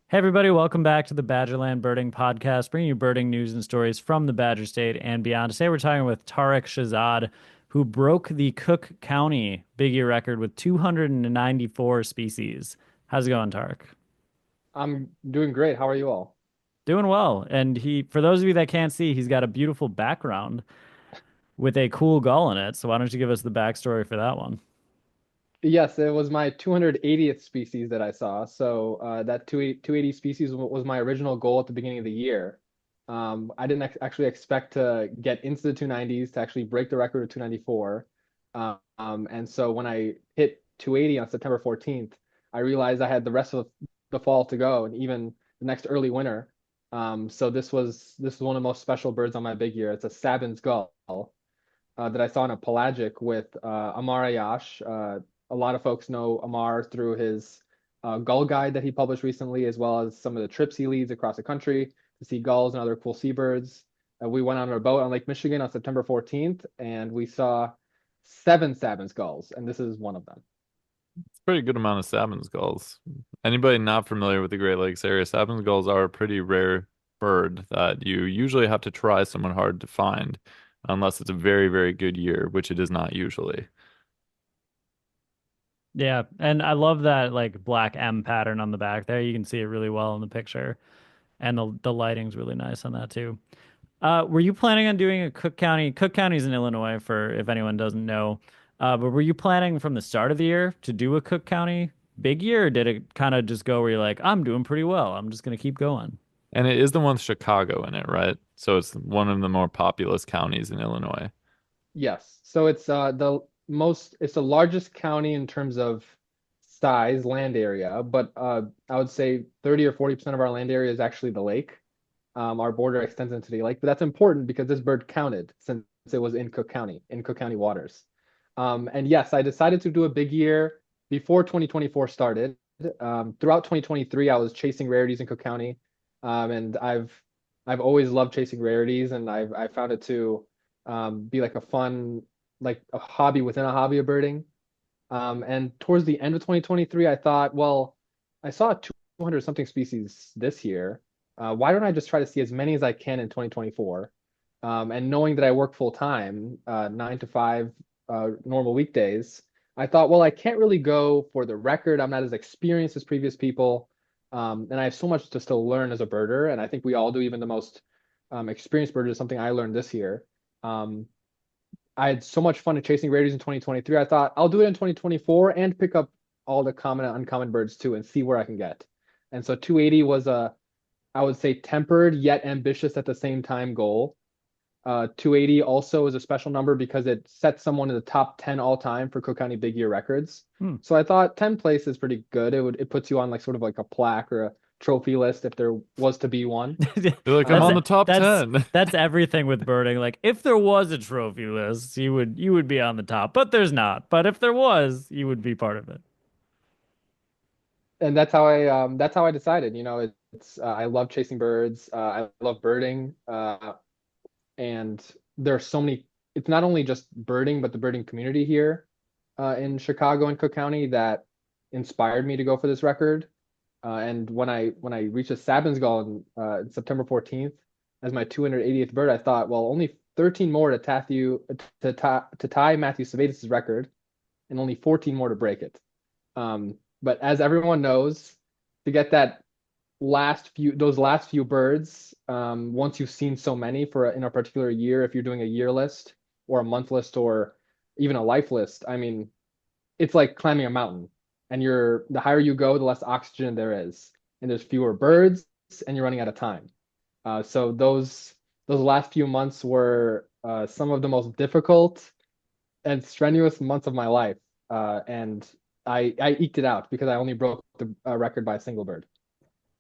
Hey everybody, welcome back to the Badgerland Birding Podcast, bringing you birding news and stories from the Badger State and beyond. Today we're talking with Tarik Shahzad, who broke the Cook County Big Ear record with 294 species. How's it going, Tarik? I'm doing great. How are you all? Doing well. And for those of you that can't see, he's got a beautiful background with a cool gull in it. So why don't you give us the backstory for that one? Yes, it was my 280th species that I saw. So that 280 species was my original goal at the beginning of the year. I didn't actually expect to get into the 290s to actually break the record of 294. And so when I hit 280 on September 14th, I realized I had the rest of the fall to go and even the next early winter. So this was one of the most special birds on my big year. It's a Sabin's gull. That I saw in a pelagic with Amar Ayash. A lot of folks know Amar through his gull guide that he published recently, as well as some of the trips he leads across the country to see gulls and other cool seabirds. We went on our boat on Lake Michigan on September 14th, and we saw 7 Sabin's gulls, and this is one of them. It's A a pretty good amount of Savin gulls. Anybody not familiar with the Great Lakes area, Savin gulls are a pretty rare bird that you usually have to try somewhat hard to find, unless it's a very, very good year, which it is not usually. Yeah, and I love that like black M pattern on the back there. You can see it really well in the picture, and the lighting's really nice on that too. Were you planning on doing a Cook County? Cook County's in Illinois, for if anyone doesn't know. But were you planning from the start of the year to do a Cook County big year, or did it kind of just go where you're like, I'm doing pretty well. I'm just gonna keep going. And it is the one with Chicago in it, right? So it's one of the more populous counties in Illinois. Yes. So it's the largest county in terms of size, land area, but I would say 30 or 40% of our land area is actually the lake. Our border extends into the lake, but that's important because this bird counted since it was in Cook County waters. And yes, I decided to do a big year before 2024 started. Throughout 2023, I was chasing rarities in Cook County, and I've always loved chasing rarities, and I found it to be like a fun, like a hobby within a hobby of birding. And towards the end of 2023, I thought, well, I saw 200 something species this year. Why don't I just try to see as many as I can in 2024? And knowing that I work full time, 9 to 5, normal weekdays, I thought, well, I can't really go for the record. I'm not as experienced as previous people. And I have so much to still learn as a birder. And I think we all do, even the most experienced birders, is something I learned this year. Um, I had so much fun at chasing rarities in 2023. I thought I'll do it in 2024 and pick up all the common and uncommon birds too and see where I can get. And so 280 was I would say, tempered yet ambitious at the same time goal. 280 also is a special number because it sets someone in the top 10 all time for Cook County Big Year records. Hmm. So I thought 10th place is pretty good. It puts you on like sort of like a plaque or a trophy list if there was to be one. Feel like I'm That's on Um, the top that's 10. that's everything with birding. Like if there was a trophy list, you would be on the top, but there's not. But if there was, you would be part of it. and that's how I decided. It's I love chasing birds. I love birding. And there are so many. It's not only just birding, but the birding community here in Chicago and Cook County that inspired me to go for this record. And when I reached a Sabin's Gull on September 14th as my 280th bird, I thought, well, only 13 more to tie Matthew Savatis' record, and only 14 more to break it. But as everyone knows, to get those last few birds, once you've seen so many in a particular year, if you're doing a year list or a month list or even a life list, I mean, it's like climbing a mountain. And the higher you go, the less oxygen there is, and there's fewer birds, and you're running out of time. So those last few months were some of the most difficult and strenuous months of my life. And I eked it out because I only broke the record by a single bird.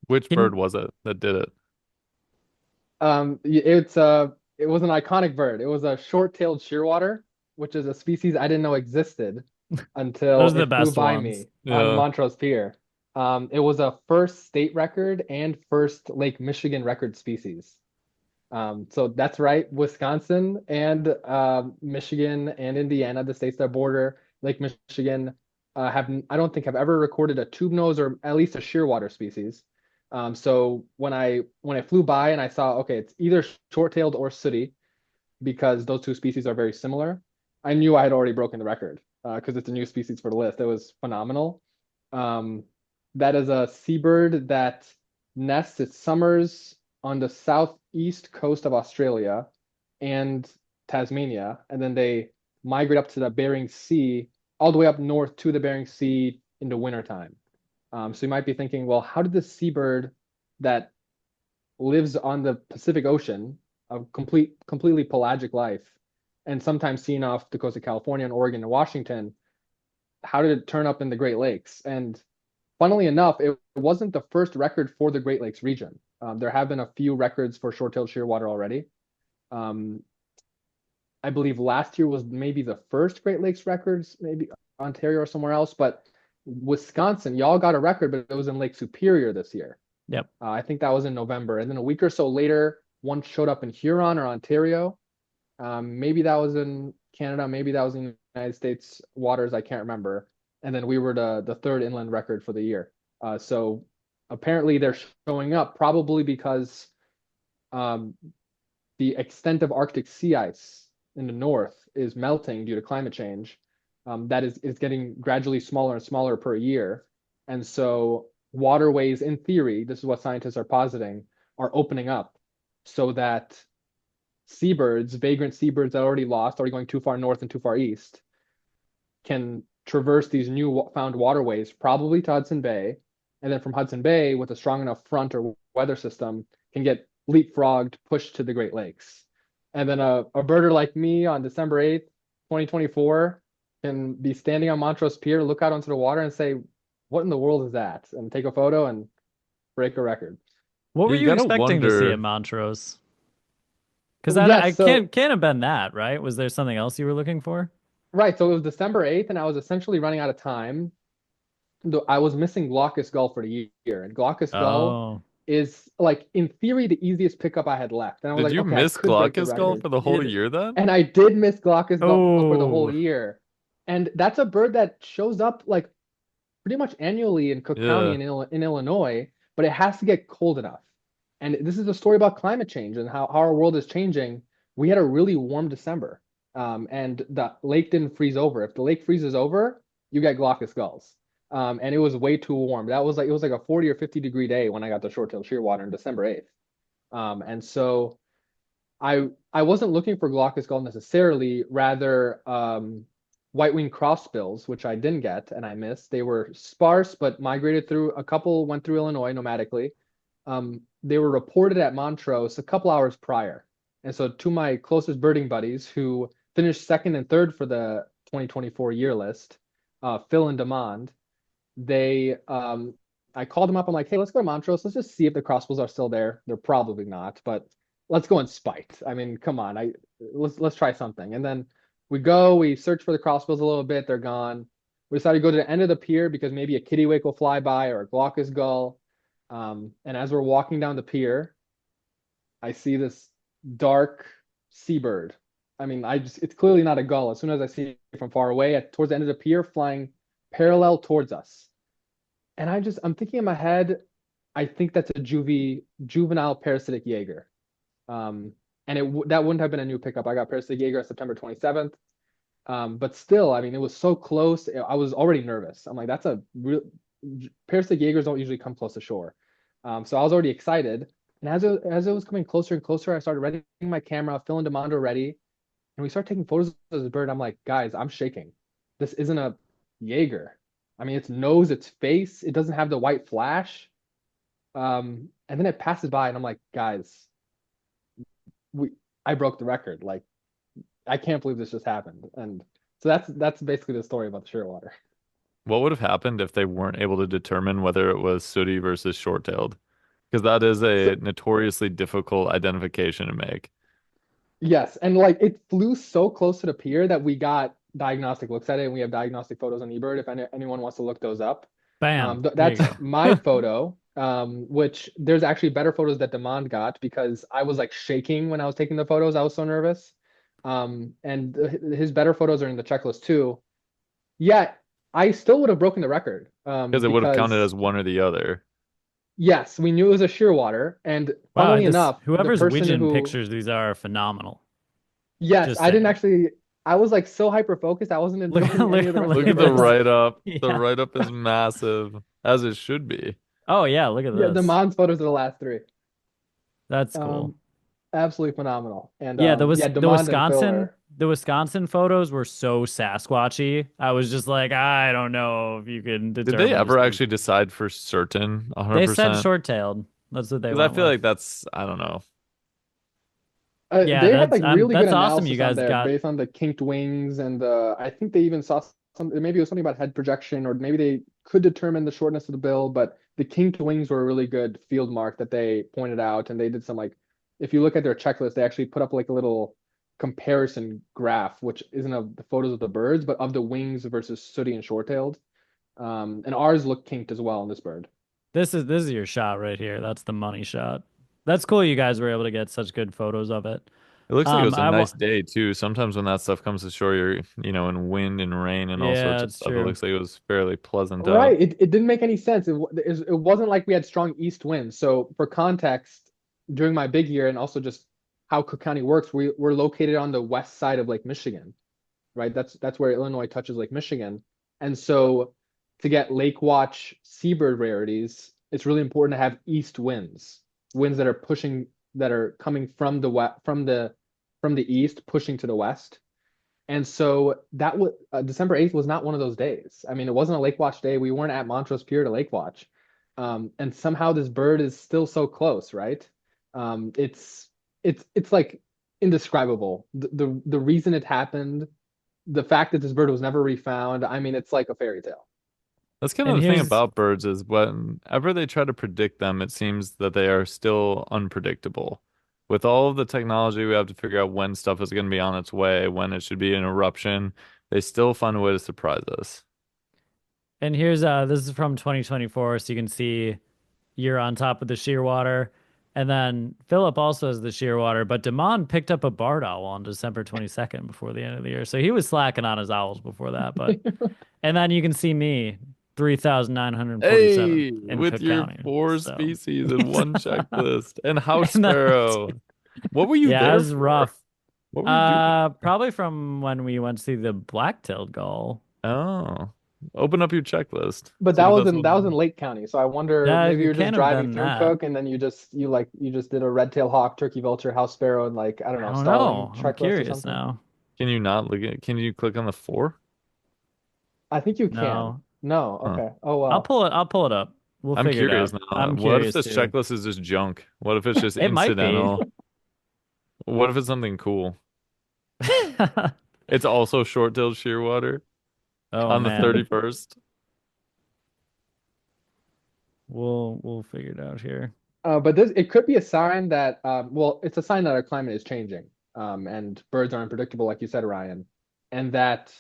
Which bird Can was it that did it? It was an iconic bird. It was a short-tailed shearwater, which is a species I didn't know existed until those are the it flew best by ones. me on Yeah. Montrose Pier. It was a first state record and first Lake Michigan record species. So that's right, Wisconsin and Michigan and Indiana, the states that border Lake Michigan, I don't think have ever recorded a tube nose or at least a shearwater species. So when I flew by and I saw, okay, it's either short-tailed or sooty because those two species are very similar, I knew I had already broken the record because it's a new species for the list. It was phenomenal. Um, that is a seabird that nests its summers on the southeast coast of Australia and Tasmania, and then they migrate up to the Bering Sea, all the way up north to the Bering Sea in the wintertime. So you might be thinking, well, how did this seabird that lives on the Pacific Ocean, a completely pelagic life, and sometimes seen off the coast of California and Oregon and Washington, how did it turn up in the Great Lakes? And funnily enough, it wasn't the first record for the Great Lakes region. There have been a few records for short-tailed shearwater already. Um, I believe last year was maybe the first Great Lakes records, maybe Ontario or somewhere else, but Wisconsin, y'all got a record, but it was in Lake Superior this year. Yep. I think that was in November. And then a week or so later, one showed up in Huron or Ontario. Maybe that was in Canada, maybe that was in the United States waters, I can't remember. And then we were the third inland record for the year. So apparently they're showing up probably because um, the extent of Arctic sea ice in the north is melting due to climate change. That is getting gradually smaller and smaller per year. And so waterways, in theory, this is what scientists are positing, are opening up so that seabirds, vagrant seabirds that are already lost, already going too far north and too far east, can traverse these new found waterways, probably to Hudson Bay, and then from Hudson Bay, with a strong enough front or weather system, can get leapfrogged, pushed to the Great Lakes. And then a birder like me on December 8th, 2024, can be standing on Montrose Pier, look out onto the water and say, what in the world is that? And take a photo and break a record. What were You you gotta expecting to see at wonder. Montrose? Because I Yes, so can't have been that, right? Was there something else you were looking for? right, so it was December 8th, and I was essentially running out of time. I was missing Glaucus Gull for the year, and Glaucus Gull Oh, is like in theory the easiest pickup I had left. And I was Did like, you okay, I miss could break the Glaucus Gull record. for the whole year then? And I did miss Glaucus Gull for the whole oh, year. And that's a bird that shows up like pretty much annually in Cook County Yeah. in Illinois, but it has to get cold enough. And this is a story about climate change and how our world is changing. We had a really warm December, and the lake didn't freeze over. If the lake freezes over, you get glaucus gulls. And it was way too warm. That was like it was like a 40 or 50-degree day when I got the short-tailed shearwater on December 8th. And so I wasn't looking for glaucus gull necessarily, rather white-winged crossbills, which I didn't get and I missed. They were sparse, but migrated through. A couple went through Illinois nomadically. They were reported at Montrose a couple hours prior. And so to my closest birding buddies who finished second and third for the 2024 year list, Phil and Demond, they I called them up. I'm like, hey, let's go to Montrose. Let's just see if the crossbills are still there. They're probably not, but let's go in spite. I mean, come on. Let's try something. And then we go, we search for the crossbills a little bit, they're gone. We decided to go to the end of the pier because maybe a kittiwake will fly by or a glaucus gull. And as we're walking down the pier, I see this dark seabird. I mean, it's clearly not a gull. As soon as I see it from far away, towards the end of the pier, flying parallel towards us. And I'm thinking in my head, I think that's a juvenile parasitic Jaeger. And that wouldn't have been a new pickup. I got parasitic Jaeger on September 27th. But still, I mean, it was so close. I was already nervous. I'm like, that's a real parasitic Jaegers don't usually come close to shore. So I was already excited. And as it was coming closer and closer, I started readying my camera, Phil and Demond ready, and we started taking photos of the bird. I'm like, guys, I'm shaking. This isn't a Jaeger. I mean, its nose, its face, it doesn't have the white flash. And then it passes by, and I'm like, guys, I broke the record. Like, I can't believe this just happened. And so that's basically the story about the Shearwater. What would have happened if they weren't able to determine whether it was sooty versus short-tailed? Because that is So a notoriously difficult identification to make. yes, and like it flew so close to the pier that we got diagnostic looks at it, and we have diagnostic photos on eBird if anyone wants to look those up. bam. There you That's go. my photo, which there's actually better photos that Demond got because I was like shaking when I was taking the photos. I was so nervous. And his better photos are in the checklist too. Yeah, I still would have broken the record Because it would have counted because as one or the other. Yes, we knew it was a shearwater, and Wow, funnily this enough, the whoever's person widgeting who, pictures these are phenomenal. yes, Just I didn't saying. actually, I was like so hyper focused, I wasn't Look, enjoying any look, of the rest of Look look the at at the photos. this. write-up. The Yeah. write-up is massive, as it should be. Oh yeah, look at Yeah, the this. Mons photos are the last three. That's cool. Um, Absolutely phenomenal. And Yeah, yeah, Demond and Phil are. The Wisconsin photos were so Sasquatchy. I was just like, I don't know if you can Did they determine this ever thing. actually decide for certain, They said 100%? short-tailed. That's what they Because I went feel with. like that's, I don't know. Yeah, They had like really good that's awesome. You analysis on guys there got based on the kinked wings and I think they even saw some, maybe it was something about head projection or maybe they could determine the shortness of the bill, but the kinked wings were a really good field mark that they pointed out and they did some like, if you look at their checklist, they actually put up like a little comparison graph, which isn't of the photos of the birds, but of the wings versus sooty and short-tailed. And ours look kinked as well in this bird. this is your shot right here. That's the money shot. That's cool. You guys were able to get such good photos of it. It looks like it was a I wa nice day too. Sometimes when that stuff comes to shore, you're, in wind and rain and all sorts Yeah, of it's stuff. It true. looks like it was fairly pleasant out. Right. It didn't make any sense. It wasn't like we had strong east winds. So for context, during my big year and also just how Cook County works, we're located on the west side of Lake Michigan, right? That's where Illinois touches Lake Michigan. And so to get Lake Watch seabird rarities, it's really important to have east winds, winds that are pushing that are coming from the west from the east pushing to the west. And so that was December 8th was not one of those days. I mean, it wasn't a Lake Watch day. We weren't at Montrose Pier to Lake Watch. And somehow this bird is still so close, right? Um, it's it's like indescribable. The reason it happened, the fact that this bird was never refound, I mean, it's like a fairy tale. That's kind of And the thing here's about birds is whenever they try to predict them, it seems that they are still unpredictable. With all of the technology, we have to figure out when stuff is going to be on its way, when it should be an eruption. They still find a way to surprise us. and here's this is from 2024, so you can see you're on top of the Shearwater. And then Philip also has the Shearwater, but Damon picked up a barred owl on December 22nd before the end of the year. So he was slacking on his owls before that. But and then you can see me, 3,947 Hey, in with Cook your County. four So species in one checklist and house and that's sparrow. What were you yeah, there it's for? rough. What were you doing? Probably from when we went to see the black-tailed gull. Oh, open up your checklist. But See what that's that all was in Lake County. So I wonder That maybe it you're just can't have driving been through that. Cook and then you just did a red-tailed hawk, turkey vulture, house sparrow, and like I don't I know, don't starling know. I'm checklist or curious something. now. Can you not look at, can you click on the four? I think you can. No. No, Huh. okay. Oh well. I'll pull it up. We'll I'm figure it curious out. now. I'm What if curious this too. checklist is just junk? What if it's just It might be. incidental? What if it's something cool? It's also short-tailed shearwater Oh on the man. 31st. We'll figure it out here. But this it could be a sign that well, it's a sign that our climate is changing. And birds are unpredictable, like you said, Ryan. And that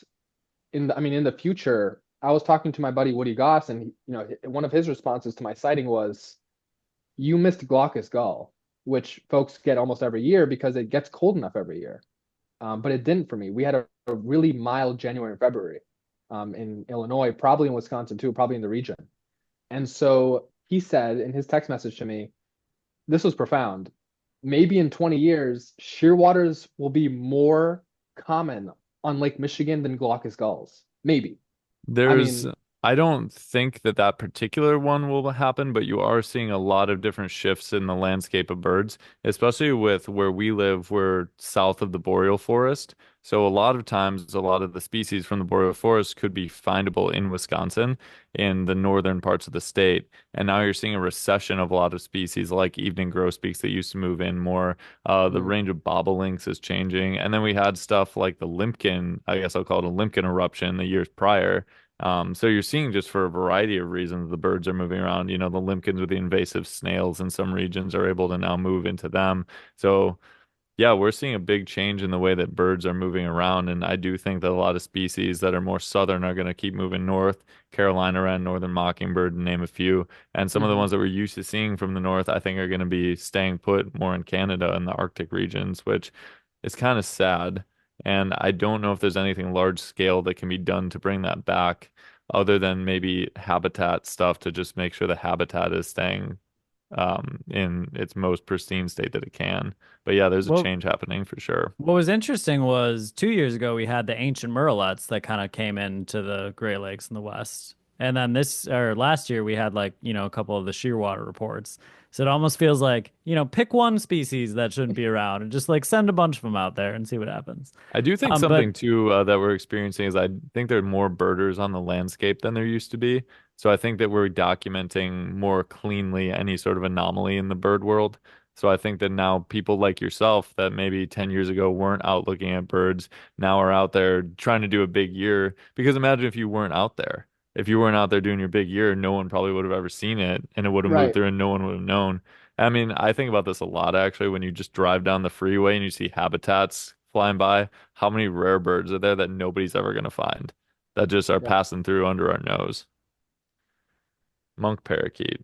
I mean in the future, I was talking to my buddy Woody Goss, and one of his responses to my sighting was, "You missed glaucous gull," which folks get almost every year because it gets cold enough every year. But it didn't for me. We had a really mild January and February in Illinois, probably in Wisconsin too, probably in the region. And so he said in his text message to me, this was profound. Maybe in 20 years, shearwaters will be more common on Lake Michigan than glaucous gulls. Maybe. I There's, mean, I don't think that that particular one will happen, but you are seeing a lot of different shifts in the landscape of birds, especially with where we live. We're south of the boreal forest. So a lot of times, a lot of the species from the boreal forest could be findable in Wisconsin, in the northern parts of the state. And now you're seeing a recession of a lot of species like evening grosbeaks that used to move in more. The mm, range of bobolinks is changing. And then we had stuff like the limpkin, I guess I'll call it a limpkin eruption the years prior. So you're seeing just for a variety of reasons the birds are moving around. The limpkins with the invasive snails in some regions are able to now move into them. So yeah, we're seeing a big change in the way that birds are moving around, and I do think that a lot of species that are more southern are going to keep moving north. Carolina wren, northern mockingbird, to name a few, and some of the mhm. ones that we're used to seeing from the north, I think, are going to be staying put more in Canada and the Arctic regions, which is kind of sad. And I don't know if there's anything large scale that can be done to bring that back, other than maybe habitat stuff to just make sure the habitat is staying in its most pristine state that it can. But yeah, there's a Well, change happening for sure. what was interesting was 2 years ago we had the ancient murrelets that kind of came into the Great Lakes in the West. And then this or last year we had like, a couple of the shearwater reports. So it almost feels like, pick one species that shouldn't be around and just like send a bunch of them out there and see what happens. I do think But something too that we're experiencing is I think there are more birders on the landscape than there used to be. So I think that we're documenting more cleanly any sort of anomaly in the bird world. So I think that now people like yourself that maybe 10 years ago weren't out looking at birds now are out there trying to do a big year. Because imagine if you weren't out there. If you weren't out there doing your big year, no one probably would have ever seen it and it would have moved Right. through and no one would have known. I mean, I think about this a lot actually when you just drive down the freeway and you see habitats flying by. How many rare birds are there that nobody's ever going to find that just are Yeah. passing through under our nose? Monk parakeet.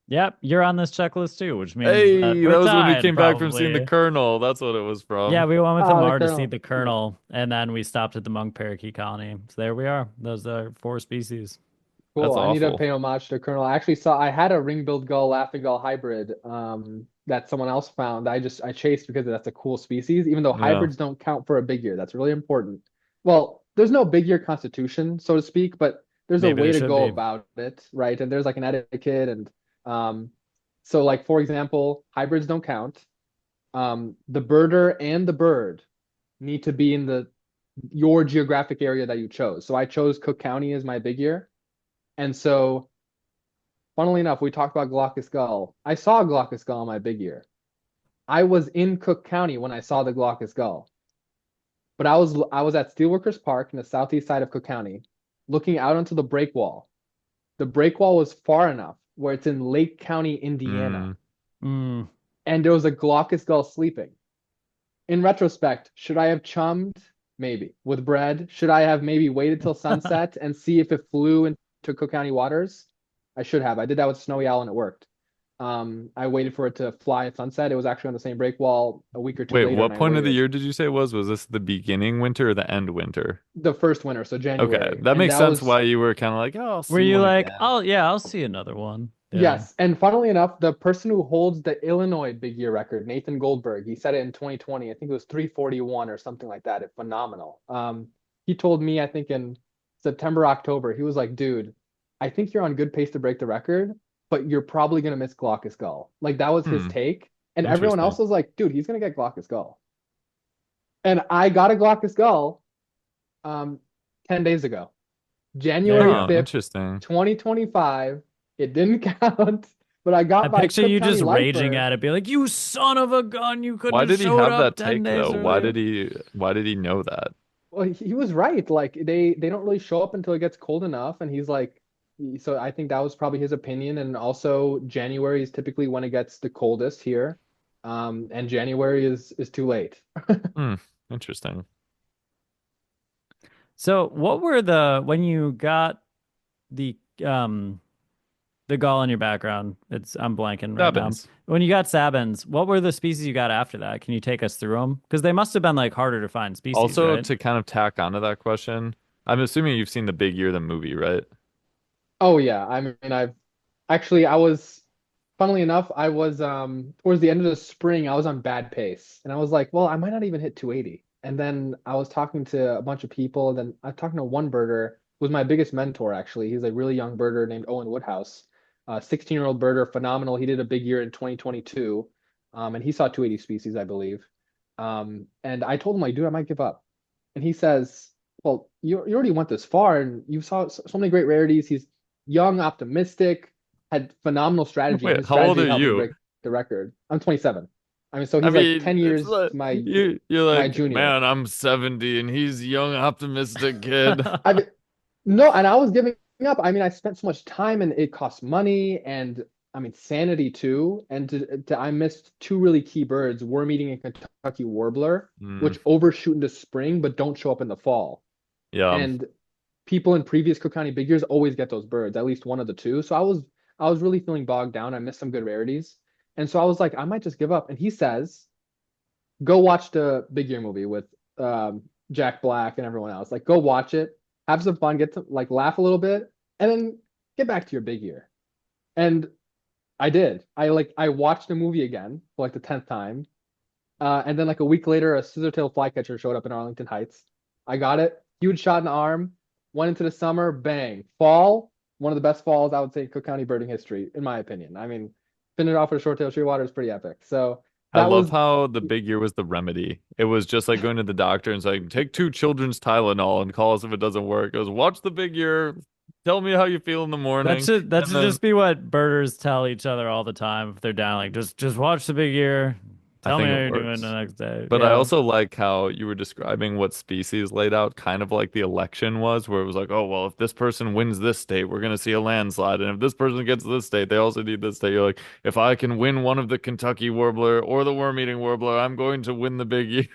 yep, you're on this checklist too, which means that Hey, we're that was when we tied came back from seeing the probably. colonel. That's what it was Yeah, from. we went with Ah, the Amar to see kernel. the Yeah. Colonel, and then we stopped at the monk parakeet colony. So there we are. Those are four species. Cool. That's I need to awful. pay homage to Colonel. I had a ring-billed gull, laughing gull hybrid, that someone else found. I chased because that's a cool species, even though Yeah, hybrids don't count for a big year. That's really important. Well, there's no big year constitution, so to speak, but there's a Maybe way there to should go be. about it, right? And there's like an etiquette and um so like for example, hybrids don't count. The birder and the bird need to be in the your geographic area that you chose. So I chose Cook County as my big year. And so, funnily enough, we talked about glaucous gull. I saw a glaucous gull in my big year. I was in Cook County when I saw the glaucous gull, but I was at Steelworkers Park in the southeast side of Cook County, looking out onto the break wall. The break wall was far enough where it's in Lake County, Indiana, mm, Mm. and there was a glaucous gull sleeping. In retrospect, should I have chummed? Maybe with bread. Should I have maybe waited till sunset and see if it flew into Cook County waters? I should have. I did that with Snowy Owl and it worked. I waited for it to fly at sunset. It was actually on the same break wall a week or two Wait, later, what and I point of the waited year did you say it was? Was this the beginning winter or the end winter? the first winter, so Okay, January, that and makes that sense was why you were kind of like, oh, I'll Were see you one like, again. I'll see another one. Yeah. yes. And funnily enough, the person who holds the Illinois big year record, Nathan Goldberg, he said it in 2020. I think it was 341 or something like that. It's phenomenal. He told me, I think in September, October, he was like, dude, I think you're on good pace to break the record, but you're probably gonna miss Glaucus Gull. Like that was his Hmm, take. And everyone else interesting. was like, dude, he's gonna get Glaucus Gull. And I got a Glaucus Gull 10 days ago. There you January Oh, go. 5th, interesting. 2025. It didn't count, but I I got my picture Cook you County just raging lifer. at it, be like, you son of a gun, you could Why have did he showed have up that 10 take though? days earlier. Why did he know that? Well, he was right. Like they don't really show up until it gets cold enough, and he's like, so I think that was probably his opinion. And also January is typically when it gets the coldest here, and January is too late. Hmm, interesting. So what were when you got the um the gall in your background? I'm blanking right now. Dobbins. When you got Sabins, what were the species you got after that? Can you take us through them? Because they must have been like harder to find species, Also, right? to kind of tack onto that question, I'm assuming you've seen the Big Year, the movie, right? Oh yeah, I mean I've actually I was funnily enough I was towards the end of the spring I was on bad pace and I was like, well, I might not even hit 280. And then I was talking to a bunch of people and then I was talking to one birder who was my biggest mentor actually. He's a really young birder named Owen Woodhouse. 16-year-old birder, phenomenal. He did a big year in 2022. And he saw 280 species, I believe. And I told him like, dude, I might give up. And he says, well, you already went this far and you saw so many great rarities. He's young, optimistic, had phenomenal strategy, and Wait, his how old strategy are helped me you? break the record. I'm 27. I mean, so I he's like mean, 10 it's years like my you're my like, junior. man, I'm 70 and he's a young, optimistic kid. I mean, no, and I was giving up. I mean, I spent so much time and it costs money and I mean sanity too. And I missed two really key birds, worm eating and Kentucky warbler, Mm, which overshoot into spring but don't show up in the fall. yeah. And people in previous Cook County big years always get those birds, at least one of the two. So I was really feeling bogged down. I missed some good rarities. And so I was like, I might just give up. And he says, go watch the big year movie with Jack Black and everyone else. Like, go watch it, have some fun, get to like laugh a little bit, and then get back to your big year. And I did. I watched the movie again for like the 10th time. And then like a week later, a scissor-tailed flycatcher showed up in Arlington Heights. I got it. Huge shot in the arm. Went into the summer, bang. Fall, one of the best falls I would say in Cook County birding history, in my opinion. I mean, finish it off with a short-tailed shearwater is pretty epic. So I that love was, how the big year was the remedy. It was just like going to the doctor and it's like, take two children's Tylenol and call us if it doesn't work. It was watch the big year, tell me how you feel in the morning, That and should then just be what birders tell each other all the time if they're down. Like, just watch the big year. I Tell me think how it you're doing the works. next day. But I Yeah. also like how you were describing what species laid out, kind of like the election was, where it was like, oh, well, if this person wins this state, we're going to see a landslide. And if this person gets this state, they also need this state. You're like, if I can win one of the Kentucky warbler or the worm-eating warbler, I'm going to win the big year.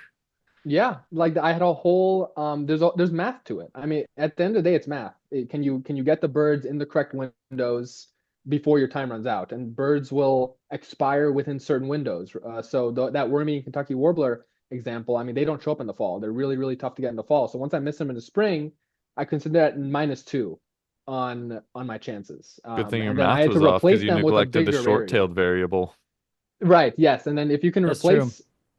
yeah, like I had a whole there's math to it. I mean, at the end of the day, it's math. Can you get the birds in the correct windows before your time runs out? And birds will expire within certain windows. So that wormy Kentucky warbler example, I mean, they don't show up in the fall. They're really, really tough to get in the fall. So once I miss them in the spring, I consider that -2 on my chances. Good thing your And then I math had to was off because replace you them with a neglected the bigger rarity. short-tailed variable. Right, yes. And then That's true.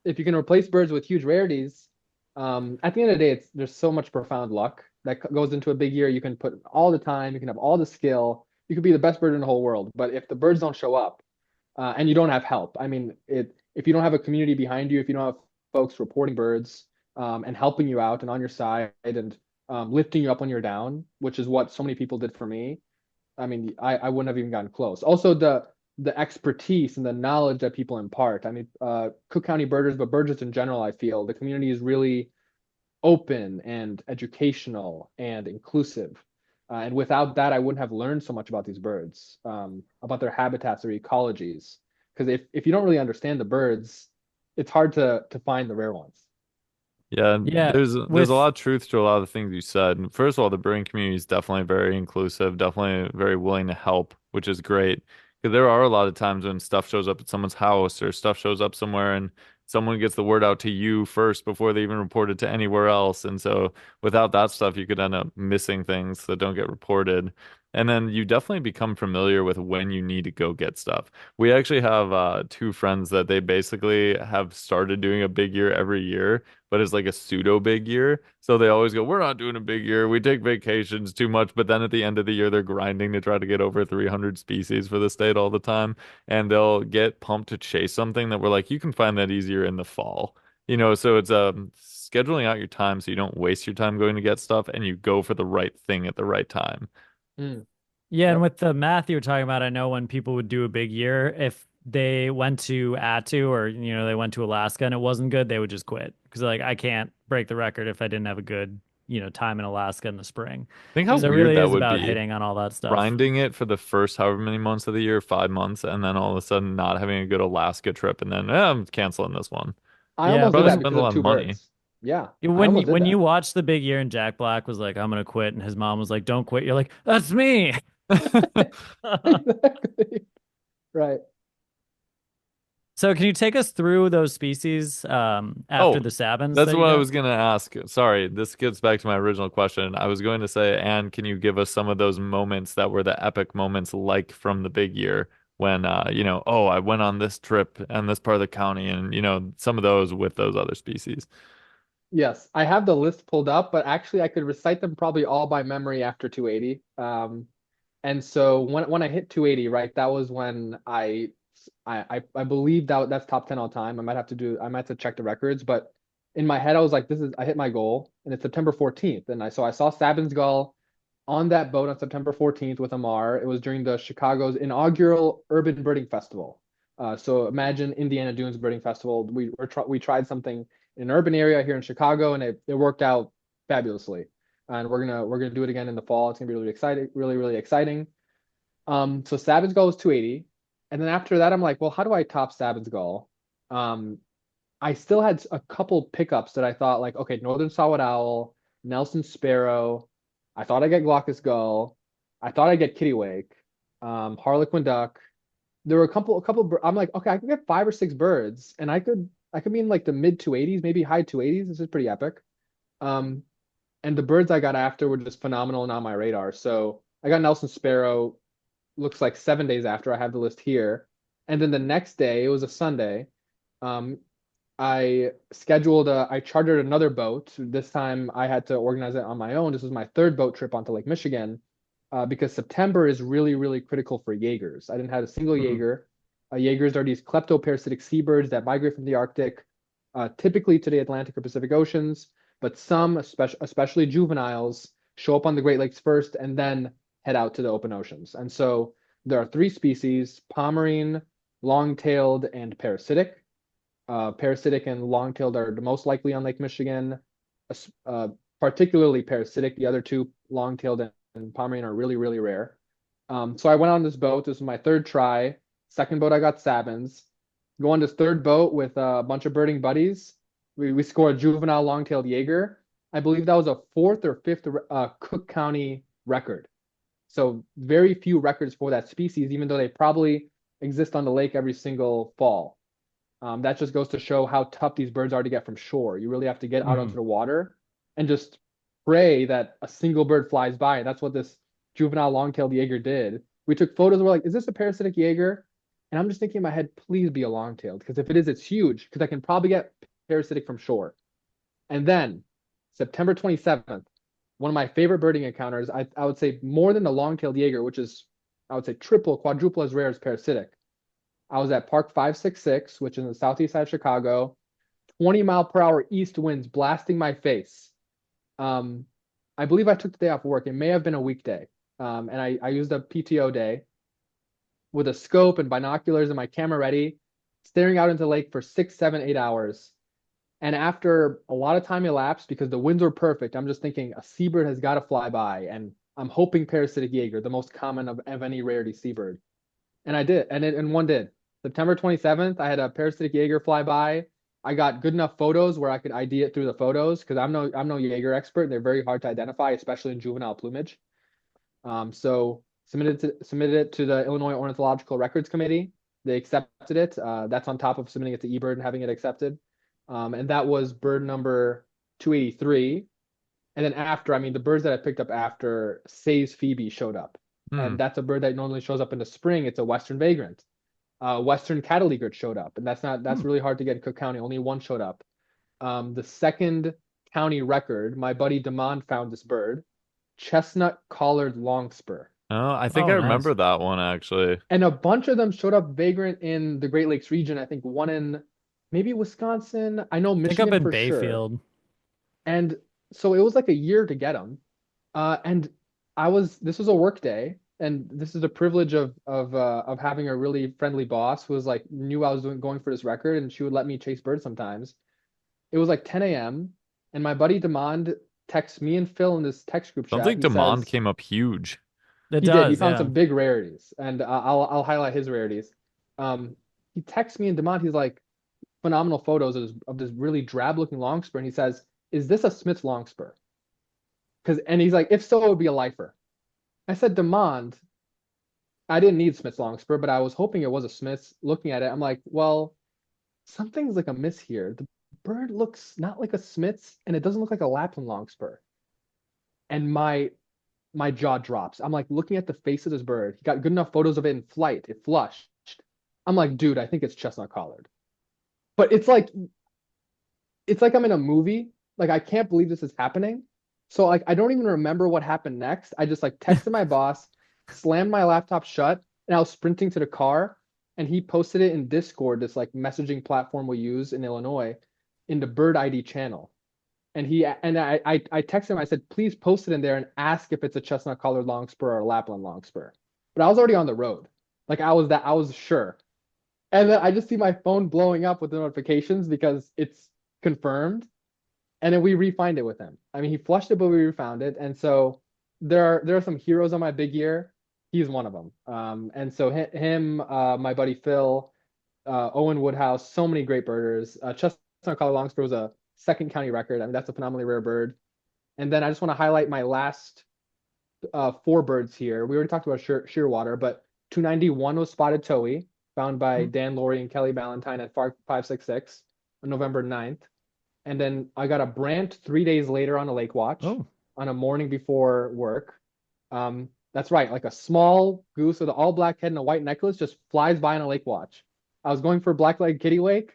if you can replace birds with huge rarities, at the end of the day, there's so much profound luck that goes into a big year. You can put all the time, you can have all the skill, you could be the best bird in the whole world. But if the birds don't show up, and you don't have help, I mean, if you don't have a community behind you, if you don't have folks reporting birds, and helping you out and on your side and lifting you up when you're down, which is what so many people did for me. I mean, I wouldn't have even gotten close. Also, the expertise and the knowledge that people impart. I mean, Cook County birders, but birders in general, I feel the community is really open and educational and inclusive. And without that, I wouldn't have learned so much about these birds, about their habitats, their ecologies. Because if you don't really understand the birds, it's hard to find the rare ones. Yeah, Yeah. there's a With lot of truth to a lot of the things you said. And first of all, the birding community is definitely very inclusive, definitely very willing to help, which is great. Because there are a lot of times when stuff shows up at someone's house or stuff shows up somewhere and someone gets the word out to you first before they even report it to anywhere else. And so without that stuff, you could end up missing things that don't get reported. And then you definitely become familiar with when you need to go get stuff. We actually have two friends that they basically have started doing a big year every year, but it's like a pseudo big year. So they always go, we're not doing a big year. We take vacations too much. But then at the end of the year, they're grinding to try to get over 300 species for the state all the time. And they'll get pumped to chase something that we're like, you can find that easier in the fall. So it's scheduling out your time so you don't waste your time going to get stuff and you go for the right thing at the right time. Mm, Yeah, and yep. with the math you were talking about, I know when people would do a big year, if they went to Attu or they went to Alaska and it wasn't good, they would just quit because like I can't break the record if I didn't have a good time in Alaska in the spring. Think how Because it weird really that is would about be. hitting on all that stuff. Grinding it for the first however many months of the year, 5 months, and then all of a sudden not having a good Alaska trip, and then I'm canceling this one. I Yeah, almost did Probably that when spend because a of lot of two money. birds. Yeah, I when almost did when you that. watch the big year and Jack Black was like, I'm gonna quit, and his mom was like, don't quit. You're like, that's me. Exactly. Right. So can you take us through those species after Oh, the Sabins that's that you what I got? was gonna ask. Sorry, this gets back to my original question. I was going to say, Anne, can you give us some of those moments that were the epic moments, like from the big year when, oh, I went on this trip and this part of the county, and some of those with those other species. Yes, I have the list pulled up, but actually I could recite them probably all by memory after 280. And so when I hit 280, right, that was when I believe that's top 10 all time. I might have to check the records, but in my head I was like, I hit my goal, and it's September 14th. And I saw Sabin's Gull on that boat on September 14th with Amar. It was during the Chicago's inaugural Urban Birding Festival. So imagine Indiana Dunes Birding Festival. We tried something in an urban area here in Chicago, and it worked out fabulously. And we're gonna do it again in the fall. It's gonna be really exciting, really really exciting. So Sabin's Gull was 280, and then after that, I'm like, well, how do I top Sabin's Gull? Um, I still had a couple pickups that I thought like, okay, Northern Saw-Whet Owl, Nelson Sparrow. I thought I'd get Glaucus Gull. I thought I'd get Kittiwake, Harlequin Duck. There were I'm like, okay, I could get 5 or 6 birds, and I could be in like the mid 280s, maybe high 280s. This is pretty epic. Um, and the birds I got after were just phenomenal and on my radar. So I got Nelson Sparrow looks like 7 days after. I have the list here. And then the next day, it was a Sunday. Um, I I chartered another boat. This time I had to organize it on my own. This was my third boat trip onto Lake Michigan, because September is really, really critical for Jaegers. I didn't have a single Hmm. Jaeger. Jaegers are these kleptoparasitic seabirds that migrate from the Arctic, typically to the Atlantic or Pacific Oceans, but some, especially juveniles, show up on the Great Lakes first and then head out to the open oceans. And so there are three species: Pomerine, long-tailed, and parasitic. Parasitic and long-tailed are the most likely on Lake Michigan, uh, particularly parasitic. The other two, long-tailed and Pomeranian, are really, really rare. So I went on this boat. This was my third try. Second boat, I got Savins. Go on this third boat with a bunch of birding buddies. We scored a juvenile long-tailed Jaeger. I believe that was a fourth or fifth Cook County record. So very few records for that species, even though they probably exist on the lake every single fall. That just goes to show how tough these birds are to get from shore. You really have to get out onto the water and just pray that a single bird flies by. That's what this juvenile long-tailed Jaeger did. We took photos. We're like, is this a parasitic Jaeger? And I'm just thinking in my head, please be a long-tailed, because if it is, it's huge, because I can probably get parasitic from shore. And then September 27th, one of my favorite birding encounters, I would say more than the long-tailed Jaeger, which is, I would say, triple, quadruple as rare as parasitic. I was at Park 566, which is in the southeast side of Chicago. 20-mile-per-hour east winds blasting my face. Um, I believe I took the day off work. It may have been a weekday. And I used a PTO day with a scope and binoculars and my camera ready, staring out into the lake for 6, 7, 8 hours. And after a lot of time elapsed, because the winds were perfect, I'm just thinking a seabird has got to fly by. And I'm hoping parasitic Jaeger, the most common of any rarity seabird. And I did, and one did. September 27th, I had a parasitic Jaeger fly by. I got good enough photos where I could ID it through the photos, because I'm no Jaeger expert. And they're very hard to identify, especially in juvenile plumage. So submitted it to the Illinois Ornithological Records Committee. They accepted it. That's on top of submitting it to eBird and having it accepted. And that was bird number 283. And then after, I mean, the birds that I picked up after, Say's Phoebe showed up. Hmm. And that's a bird that normally shows up in the spring. It's a Western vagrant. Western cattle egret showed up, and that's really hard to get in Cook County. Only one showed up. The second county record, my buddy Demond found this bird, chestnut collared longspur, Oh, I think I Oh, remember nice. that one actually. and a bunch of them showed up vagrant in the Great Lakes region. I think one in maybe Wisconsin. I know Think up Michigan in for sure. Bayfield. And so it was like a year to get them. And this was a work day, and this is the privilege of having a really friendly boss who was like knew I was going for this record, and she would let me chase birds sometimes. It was like 10 a.m. and my buddy Demond texts me and Phil in this text group Sounds chat. like He Demond says came up huge. It he did. He does, found yeah. some big rarities, and I'll highlight his rarities. He texts me and Demond. He's like, phenomenal photos of this really drab looking longspur, and he says, "Is this a Smith's longspur?" And he's like, "If so, it would be a lifer." I said, "Demond, I didn't need Smith's longspur, but I was hoping it was a Smith's." Looking at it, I'm like, "Well, something's like a miss here. The bird looks not like a Smith's, and it doesn't look like a Lapland longspur." And my jaw drops. I'm like looking at the face of this bird. He got good enough photos of it in flight. It flushed. I'm like, dude, I think it's chestnut collared. But it's like I'm in a movie. Like I can't believe this is happening. So like I don't even remember what happened next. I just like texted my boss, slammed my laptop shut, and I was sprinting to the car. And he posted it in Discord, this like messaging platform we use in Illinois, in the Bird ID channel. And I texted him. I said, please post it in there and ask if it's a chestnut colored longspur or a Lapland longspur. But I was already on the road. Like I was sure. And then I just see my phone blowing up with the notifications because it's confirmed. And then we refined it with him. I mean, he flushed it, but we refound it. And so there are some heroes on my big year. He's one of them. And so my buddy Phil, Owen Woodhouse, so many great birders. Chestnut Collar Longspur was a second county record. I mean, that's a phenomenally rare bird. And then I just want to highlight my last four birds here. We already talked about Shearwater, but 291 was spotted towhee, found by Hmm. Dan Laurie and Kelly Ballantyne at 566 on November 9th. And then I got a Brant 3 days later on a lake watch Oh, on a morning before work. That's right. Like a small goose with an all black head and a white necklace just flies by on a lake watch. I was going for black-legged kittiwake.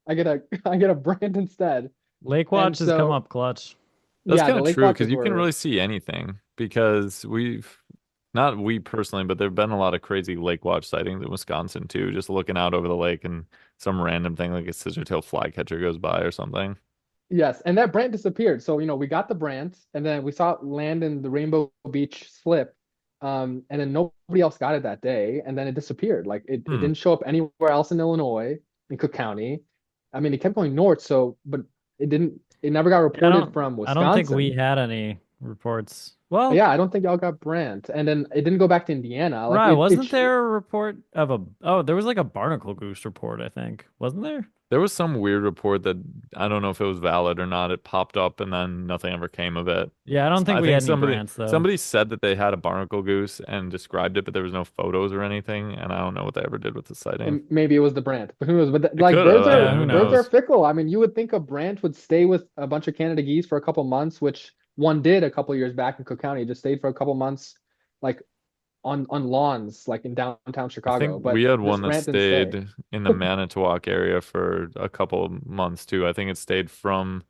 I get a I get a brand instead. Lake And Watch has come so up clutch. That's yeah, kind the of lake true because watches you can were really see anything because not we personally, but there've been a lot of crazy lake watch sightings in Wisconsin too, just looking out over the lake and some random thing like a scissor-tail flycatcher goes by or something. yes, and that brant disappeared. So, we got the brant and then we saw it land in the Rainbow Beach slip. And then nobody else got it that day, and then it disappeared. Like it Hmm. didn't show up anywhere else in Illinois, in Cook County. I mean, it kept going north, so but it never got Yeah, reported from I don't think we Wisconsin. had any reports. Well, Yeah, I don't think y'all got brant. And then it didn't go back to Indiana. Like right, wasn't there a report of a oh, there was like a barnacle goose report, I think. Wasn't there? There was some weird report that I don't know if it was valid or not. It popped up and then nothing ever came of it. Yeah, I don't think I we think had any somebody brants though. somebody said that they had a barnacle goose and described it, but there was no photos or anything, and I don't know what they ever did with the sighting. and maybe it was the brant, but who knows? But It like could have. birds I are Yeah, mean, who who birds are knows? knows? fickle. I mean, you would think a brant would stay with a bunch of Canada geese for a couple months, which one did a couple years back in Cook County. Just stayed for a couple months, like on lawns, like in downtown I think Chicago. we But had this one that brant didn't stay. stayed in the Manitowoc area for a couple months too. I think it stayed from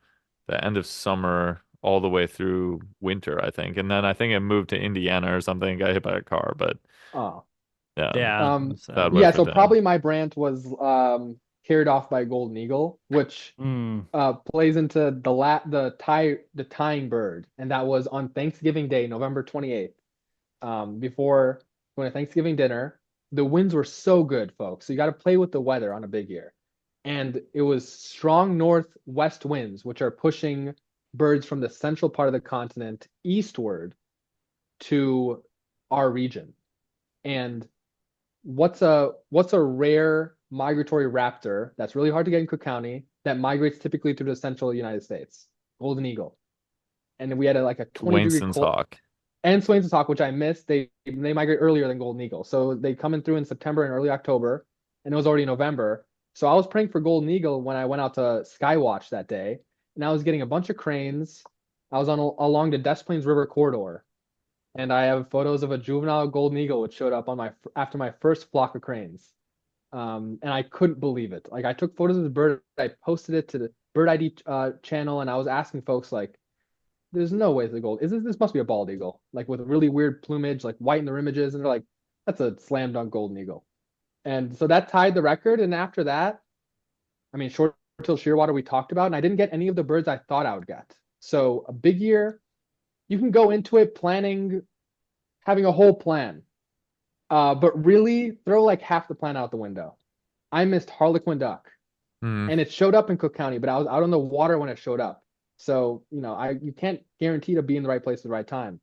the end of summer all the way through winter, I think. And then I think it moved to Indiana or something, got hit by a car, but Oh, yeah, Yeah, um, sad way sad. yeah. for So them. probably my brant was carried off by a golden eagle, which Mm. plays into the tying bird, and that was on Thanksgiving Day, November 28th. Before going to Thanksgiving dinner. The winds were so good, folks. So you got to play with the weather on a big year. And it was strong northwest winds, which are pushing birds from the central part of the continent eastward to our region. And what's a rare migratory raptor that's really hard to get in Cook County that migrates typically through the central United States? Golden eagle. And we had like a 20-degree Winston's cold, Hawk. and Swain's Hawk, which I missed. They migrate earlier than Golden Eagle, so they come in through in September and early October, and it was already November. So I was praying for Golden Eagle when I went out to Skywatch that day, and I was getting a bunch of cranes. I was on along the Des Plaines River corridor, and I have photos of a juvenile Golden Eagle which showed up on my after my first flock of cranes. And I couldn't believe it. Like I took photos of the bird, I posted it to the Bird ID channel, and I was asking folks like, there's no way it's a gold. This must be a bald eagle, like with really weird plumage, like white in their images, and they're like, that's a slam dunk golden eagle. And so that tied the record. And after that, I mean, short-tailed shearwater we talked about, and I didn't get any of the birds I thought I would get. So a big year, you can go into it planning, having a whole plan, but really throw like half the plan out the window. I missed harlequin duck, Hmm. and it showed up in Cook County, but I was out on the water when it showed up. So, you can't guarantee to be in the right place at the right time.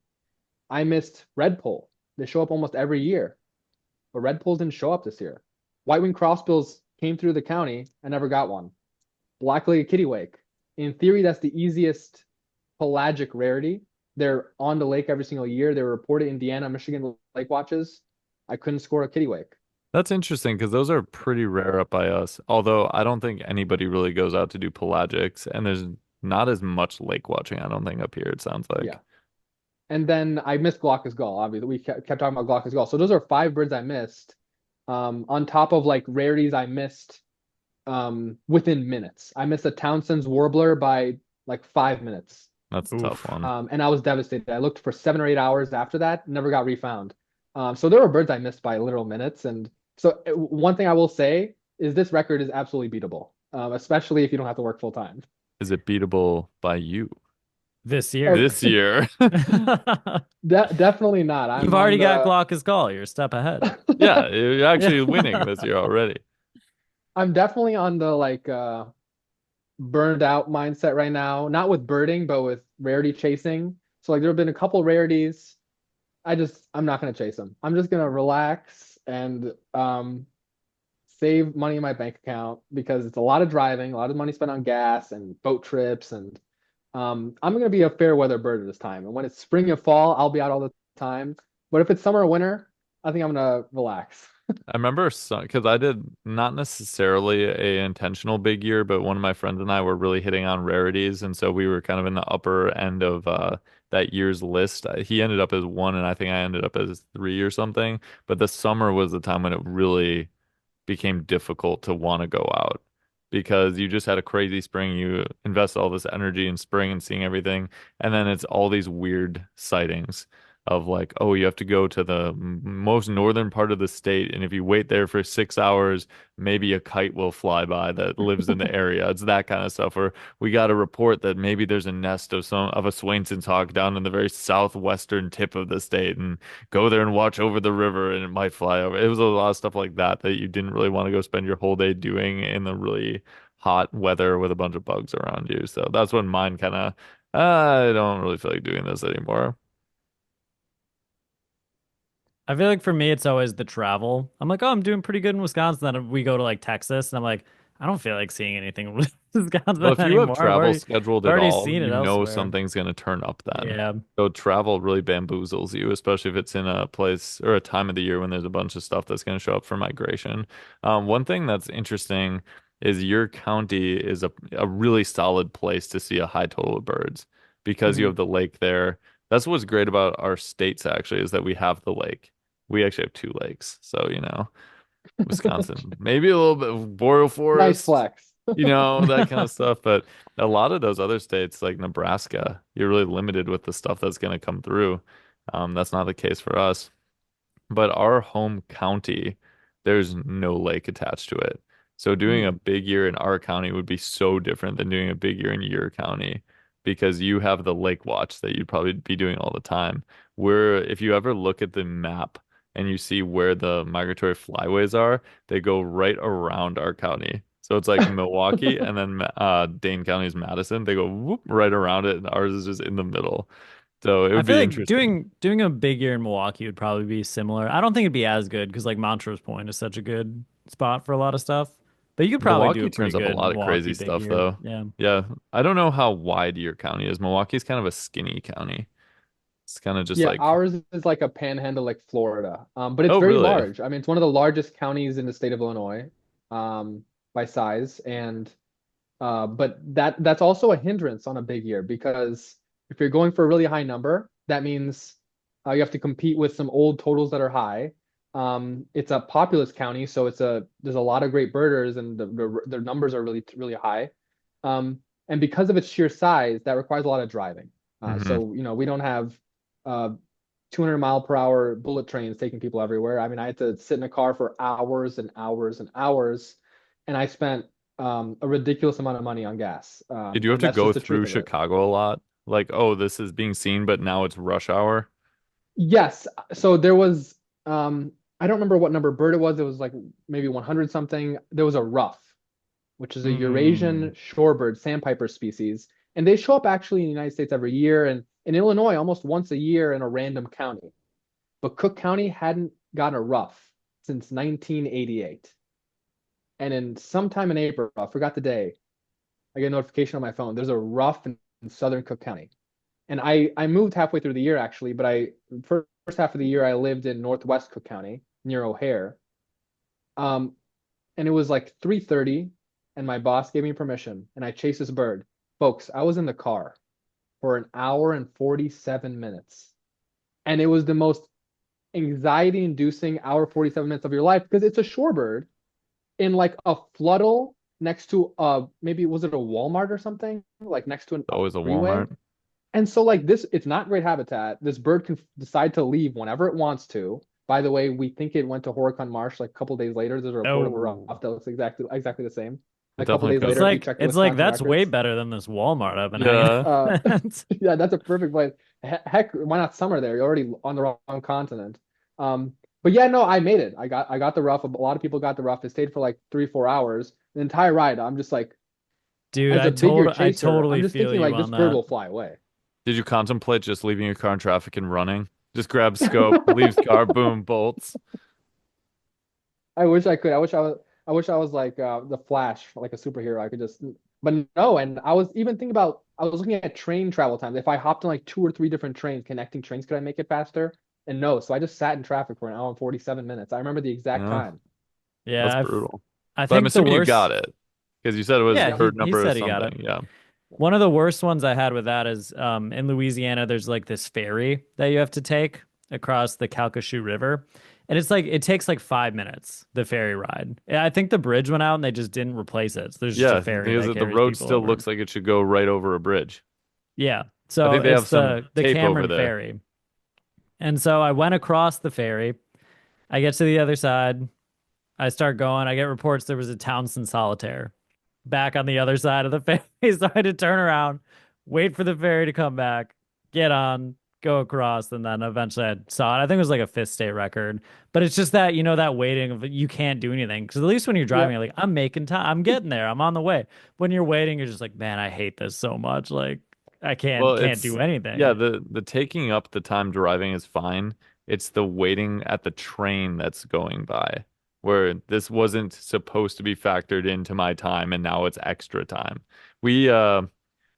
I missed redpoll. They show up almost every year, but redpolls didn't show up this year. White-winged crossbills came through the county. I never got one. Black-legged kittiwake. In theory, that's the easiest pelagic rarity. They're on the lake every single year. They were reported in Indiana, Michigan lake watches. I couldn't score a kittiwake. That's interesting because those are pretty rare up by us. Although I don't think anybody really goes out to do pelagics, and there's not as much lake watching, I don't think, up here, it sounds Yeah. like. And then I missed Glaucus gull. Obviously, we kept talking about Glaucus gull. So those are five birds I missed. On top of like rarities I missed within minutes. I missed a Townsend's warbler by like 5 minutes. That's a tough Oof. one. And I was devastated. I looked for 7 or 8 hours after that, never got refound. So there were birds I missed by literal minutes. And so one thing I will say is this record is absolutely beatable, especially if you don't have to work full time. Is it beatable by you This Oh, year. this year? definitely not. You've I'm on already got the Glaucus Gall. You're a step ahead. Yeah, you're actually winning Yeah. this year already. I'm definitely on the like burned out mindset right now. Not with birding, but with rarity chasing. So like there have been a couple rarities. I'm not gonna chase them. I'm just gonna relax and save money in my bank account because it's a lot of driving, a lot of money spent on gas and boat trips, and I'm gonna be a fair weather bird this time. And when it's spring and fall, I'll be out all the time. But if it's summer or winter, I think I'm gonna relax. I remember some because I did not necessarily a intentional big year, but one of my friends and I were really hitting on rarities, and so we were kind of in the upper end of that year's list. He ended up as one, and I think I ended up as three or something. But the summer was the time when it really became difficult to want to go out because you just had a crazy spring. You invest all this energy in spring and seeing everything, and then it's all these weird sightings of like, oh, you have to go to the most northern part of the state, and if you wait there for 6 hours, maybe a kite will fly by that lives in the area. It's that kind of stuff. Or we got a report that maybe there's a nest of a Swainson's hawk down in the very southwestern tip of the state, and go there and watch over the river and it might fly over. It was a lot of stuff like that that you didn't really want to go spend your whole day doing in the really hot weather with a bunch of bugs around you. So that's when mine kind of, I don't really feel like doing this anymore. I feel like for me, it's always the travel. I'm like, oh, I'm doing pretty good in Wisconsin. Then we go to like Texas, and I'm like, I don't feel like seeing anything in Well, Wisconsin if you have anymore. travel scheduled I've at already all, seen it you know elsewhere. something's going to turn up then. Yeah. So travel really bamboozles you, especially if it's in a place or a time of the year when there's a bunch of stuff that's going to show up for migration. One thing that's interesting is your county is a really solid place to see a high total of birds because you Mhm. have the lake there. That's what's great about our states, actually, is that we have the lake. We actually have two lakes. So, Wisconsin, maybe a little bit of boreal Nice forest, flex. that kind of stuff. But a lot of those other states, like Nebraska, you're really limited with the stuff that's going to come through. That's not the case for us. But our home county, there's no lake attached to it. So doing a Mm. big year in our county would be so different than doing a big year in your county because you have the lake watch that you'd probably be doing all the time. Where if you ever look at the map and you see where the migratory flyways are, they go right around our county. So it's like Milwaukee and then Dane County is Madison. They go whoop right around it, and ours is just in the middle. So it I would feel be like interesting. doing a big year in Milwaukee would probably be similar. I don't think it'd be as good because like Montrose Point is such a good spot for a lot of stuff. But you could probably do Milwaukee a pretty turns up a good lot of Milwaukee crazy big stuff year. though. Yeah. Yeah, I don't know how wide your county is. Milwaukee's kind of a skinny county. It's kind of just Yeah, like, ours is like a panhandle like Florida. But it's oh, very really? large. I mean, it's one of the largest counties in the state of Illinois, um, by size. And but that's also a hindrance on a big year because if you're going for a really high number, that means you have to compete with some old totals that are high. It's a populous county, so there's a lot of great birders and their numbers are really high. And because of its sheer size, that requires a lot of driving. Hmm. So we don't have uh, 200-mile-per-hour bullet trains taking people everywhere. I mean, I had to sit in a car for hours and hours and hours, and I spent a ridiculous amount of money on gas. Did you have And to that's go just the through truth of it. Chicago a lot? Like, oh, this is being seen, but now it's rush hour. Yes. So there was, I don't remember what number bird it was. It was like maybe 100 something. There was a ruff, which is a Hmm. Eurasian shorebird sandpiper species. And they show up actually in the United States every year and in Illinois almost once a year in a random county. But Cook County hadn't gotten a ruff since 1988. And in sometime in April, I forgot the day, I get a notification on my phone. There's a ruff in southern Cook County. And I moved halfway through the year actually, but I first half of the year I lived in Northwest Cook County near O'Hare. Um, and it was like 3:30, and my boss gave me permission, and I chased this bird. Folks, I was in the car for an hour and 47 minutes, and it was the most anxiety-inducing hour 47 minutes of your life because it's a shorebird in like a floodle next to maybe was it a Walmart or something like next to a Always a freeway. Walmart. And so like this, it's not great habitat. This bird can decide to leave whenever it wants to. By the way, we think it went to Horicon Marsh like a couple days later. There's a report of a Oh. ruff that looks exactly the same. It A couple definitely days could. later, if you check the It's like Wisconsin that's way records. better than this Walmart I've been hanging Yeah. Uh, out at. yeah, that's a perfect place. Heck, why not summer there? You're already on the wrong continent. But yeah, no, I made it. I got the ruff. A lot of people got the ruff. It stayed for like 3-4 hours. The entire ride, I'm just like, Dude, as a bigger I chaser, I'm totally just feel thinking you like this on bird that. will fly away. Did you contemplate just leaving your car in traffic and running? Just grab scope, leaves car, boom, bolts. I wish I could. I wish I was like the Flash, like a superhero. I could just, but no. And I was even thinking about. I was looking at train travel times. If I hopped on like two or three different trains, connecting trains, could I make it faster? And no. So I just sat in traffic for an hour and 47 minutes. I remember the exact Yeah, time. that's Yeah, brutal. I But I'm think the assuming you got worst. it because you said it was Yeah. Yeah, bird he number or said he got it. something. Yeah. One of the worst ones I had with that is in Louisiana, there's like this ferry that you have to take across the Calcasieu River. And it's like it takes like 5 minutes, the ferry ride. I think the bridge went out and they just didn't replace it. So there's just a Yeah, ferry because that the carries road people still over. looks like it should go right over a bridge. Yeah. I So think they it's have some the tape over Cameron there. ferry. And so I went across the ferry. I get to the other side. I start going. I get reports there was a Townsend solitaire back on the other side of the ferry. So I had to turn around, wait for the ferry to come back, get on, go across, and then eventually I saw it. I think it was like a fifth state record. But it's just that, that waiting of you can't do anything. Because at least when you're Yeah. driving, you're like, I'm making time. I'm getting there. I'm on the way. When you're waiting, you're just like, man, I hate this so much. Like I Well, can't it's do yeah, anything. the taking up the time driving is fine. It's the waiting at the train that's going by, where this wasn't supposed to be factored into my time and now it's extra time. We uh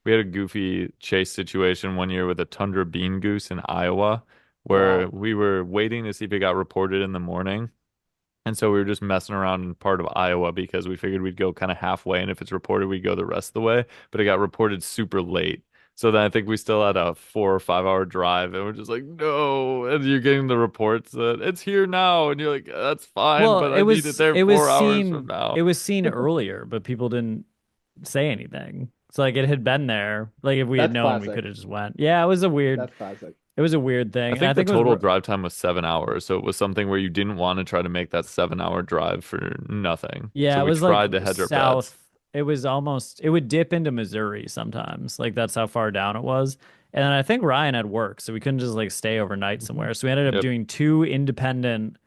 we had a goofy chase situation one year with a tundra bean goose in Iowa where Wow. we were waiting to see if it got reported in the morning. And so we were just messing around in part of Iowa because we figured we'd go kind of halfway, and if it's reported, we'd go the rest of the way. But it got reported super late. So then I think we still had a 4 or 5 hour drive, and we're just like, no. And you're getting the reports that it's here now, and you're like, that's fine, Well, but I need it there it was 4 hours from seen now. it was seen earlier, but people didn't say anything. It's like it had been there. Like if we had That's known, we classic. could have just went. Yeah, That's classic. it was a weird I thing. And I think the think it was total drive time was 7 hours. So it was something where you didn't want to try to make that 7 hour drive for nothing. yeah, So it we was like tried to hedge our bets. south. It was almost it would dip into Missouri sometimes. Like that's how far down it was. And then I think Ryan had work, so we couldn't just like stay overnight Mhm. somewhere. So we ended up Yep. doing two independent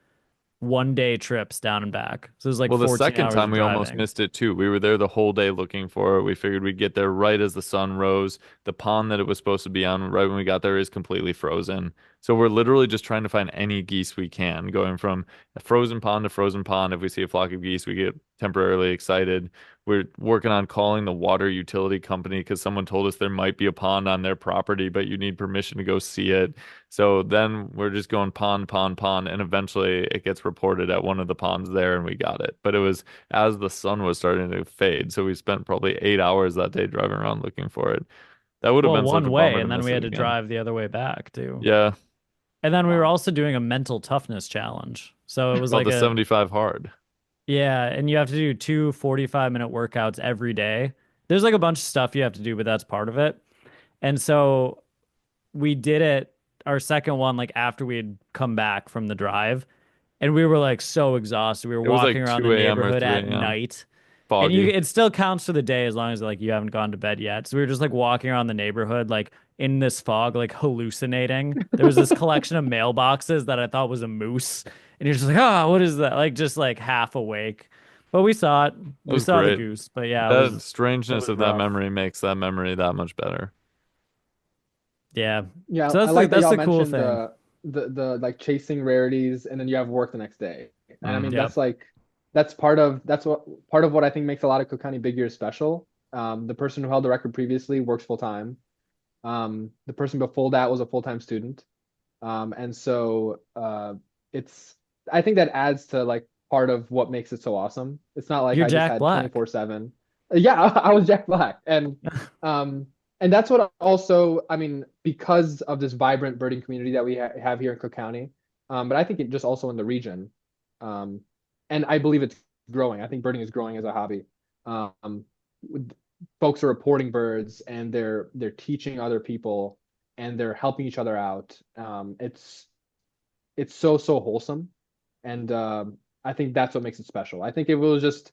1 day trips down and back. So it was like Well, the 14 second hours time of we almost driving. missed it too. We were there the whole day looking for it. We figured we'd get there right as the sun rose. The pond that it was supposed to be on, right when we got there, is completely frozen. So we're literally just trying to find any geese we can, going from a frozen pond to frozen pond. If we see a flock of geese, we get temporarily excited. We're working on calling the water utility company because someone told us there might be a pond on their property, but you need permission to go see it. So then we're just going pond, pond, pond, and eventually it gets reported at one of the ponds there, and we got it. But it was as the sun was starting to fade, so we spent probably 8 hours that day driving around looking for it. That would have Well, been such one a way, bummer to and then miss we it had to again. drive the other way back too. Yeah, And then we were Wow. also doing a mental toughness challenge. So it was called like the a 75 hard. yeah, and you have to do two 45-minute workouts every day. There's like a bunch of stuff you have to do, but that's part of it. And so we did it our second one like after we had come back from the drive, and we were like so exhausted. We were It was walking like around the 2 a.m. or neighborhood 3 at a.m. night. And you Foggy. it still counts for the day as long as like you haven't gone to bed yet. So we were just like walking around the neighborhood like in this fog, like hallucinating. There was this collection of mailboxes that I thought was a moose. And you're just like, oh, what is that? Like just like half awake. But we saw it. It We was saw the great. goose. But yeah, That it strangeness was of that rough. memory makes that memory that much better. Yeah. Yeah, So I like that that's y'all the cool mentioned thing. the like chasing rarities and then you have work the next day. And I mean Hmm. Yep. that's like that's what I think makes a lot of Cook County big years special. The person who held the record previously works full time. The person before that was a full-time student. And so it's I think that adds to like part of what makes it so awesome. It's not like You're I just Jack had Black. 24/7. Yeah, I was Jack Black. Um and that's what also, I mean, because of this vibrant birding community that we have here in Cook County, but I think it just also in the region. Um and I believe it's growing. I think birding is growing as a hobby. Um with- Folks are reporting birds and they're teaching other people and they're helping each other out. It's so wholesome, and I think that's what makes it special. I think if it was just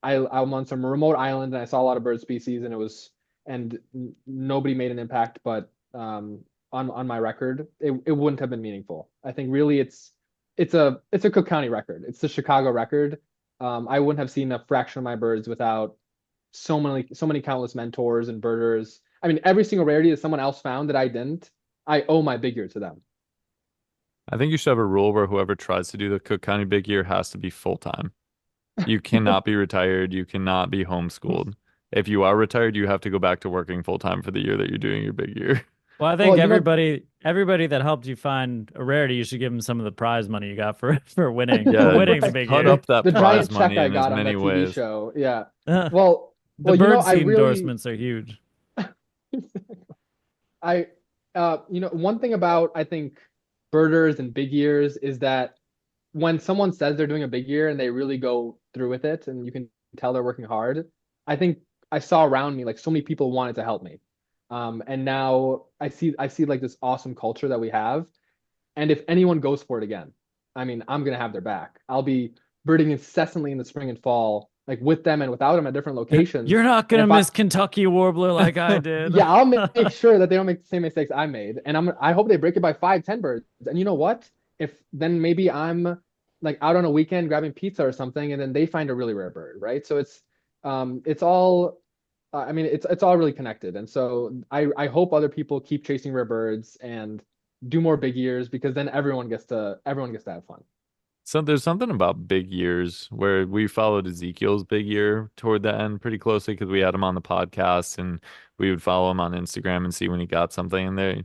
I'm on some remote island and I saw a lot of bird species and it was and nobody made an impact, but on my record, it wouldn't have been meaningful. I think really it's a Cook County record. It's the Chicago record. I wouldn't have seen a fraction of my birds without so many countless mentors and birders. I mean, every single rarity that someone else found that I didn't, I owe my big ear to them. I think you should have a rule where whoever tries to do the Cook County Big Year has to be full time. You cannot be retired. You cannot be homeschooled. If you are retired, you have to go back to working full time for the year that you're doing your big year. Well, I think Well, everybody that helped you find a rarity, you should give them some of the prize money you got for for Yeah, winning the right. big cut year. up that The prize giant check money I in as got on many that TV ways. show. Yeah. The Well, bird I seed really endorsements are huge. I, one thing about, I think, birders and big ears is that when someone says they're doing a big year and they really go through with it and you can tell they're working hard, I think I saw around me like so many people wanted to help me. And now I see like this awesome culture that we have. And if anyone goes for it again, I mean, I'm gonna have their back. I'll be birding incessantly in the spring and fall, like with them and without them at different You're locations. not And gonna if I miss Kentucky Warbler like I did. yeah, I'll make sure that they don't make the same mistakes I made. And I hope they break it by 5, 10 birds. And you know what? If then maybe I'm like out on a weekend grabbing pizza or something, and then they find a really rare bird, right? So it's all I mean, it's all really connected. And so I hope other people keep chasing rare birds and do more big years because then everyone gets to have fun. So there's something about big years where we followed Ezekiel's big year toward the end pretty closely because we had him on the podcast and we would follow him on Instagram and see when he got something in there.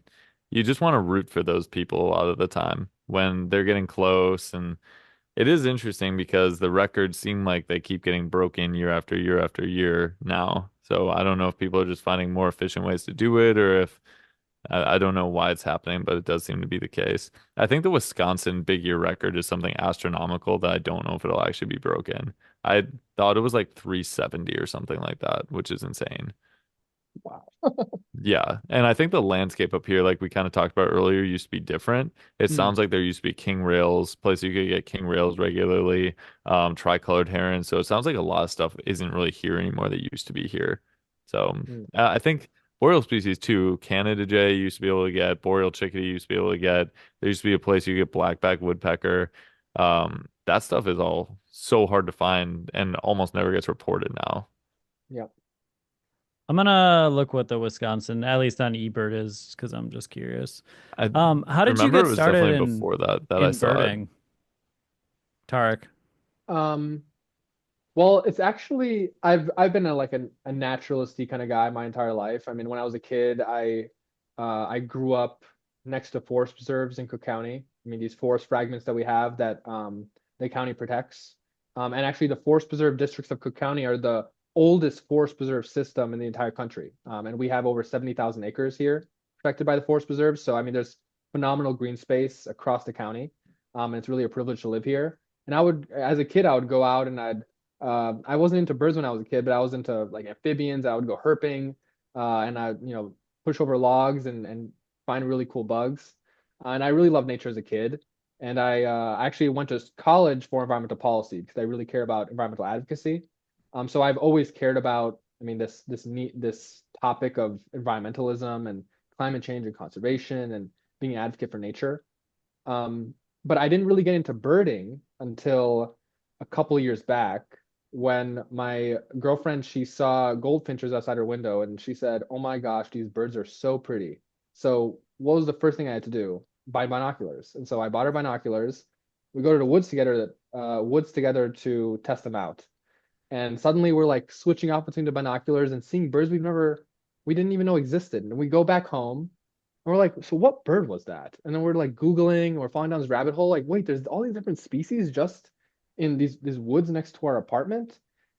You just want to root for those people a lot of the time when they're getting close. And it is interesting because the records seem like they keep getting broken year after year after year now. So I don't know if people are just finding more efficient ways to do it or if I don't know why it's happening, but it does seem to be the case. I think the Wisconsin big year record is something astronomical that I don't know if it'll actually be broken. I thought it was like 370 or something like that, which is insane. Wow. Yeah. And I think the landscape up here, like we kind of talked about earlier, used to be different. It Hmm. sounds like there used to be king rails, place you could get king rails regularly, tricolored herons. So it sounds like a lot of stuff isn't really here anymore that used to be here. So Hmm. I think boreal species too, Canada jay you used to be able to get, boreal chickadee you used to be able to get. There used to be a place you could get blackback woodpecker. That stuff is all so hard to find and almost never gets reported now. Yeah. I'm gonna look what the Wisconsin, at least on eBird is, because I'm just curious. I How did you remember get it was started definitely before that I in saw it. birding, Tarik? Um, Well, it's actually I've been a naturalisty kind of guy my entire life. I mean, when I was a kid, I grew up next to forest preserves in Cook County. I mean, these forest fragments that we have that the county protects. And actually, the forest preserve districts of Cook County are the oldest forest preserve system in the entire country. And we have over 70,000 acres here protected by the forest preserves. So I mean, there's phenomenal green space across the county. And it's really a privilege to live here. And as a kid, I would go out and I wasn't into birds when I was a kid, but I was into like amphibians. I would go herping, and I, push over logs and find really cool bugs. And I really loved nature as a kid. And I actually went to college for environmental policy because I really care about environmental advocacy. So I've always cared about, I mean, this topic of environmentalism and climate change and conservation and being an advocate for nature. Um, but I didn't really get into birding until a couple years back when my girlfriend she saw goldfinches outside her window and she said, "Oh my gosh, these birds are so pretty." So what was the first thing I had to do? Buy binoculars. And so I bought her binoculars. We go to the woods together to test them out. And suddenly we're like switching off between the binoculars and seeing birds we didn't even know existed. And we go back home and we're like, so what bird was that? And then we're like Googling or falling down this rabbit hole, like, wait, there's all these different species just in these woods next to our apartment.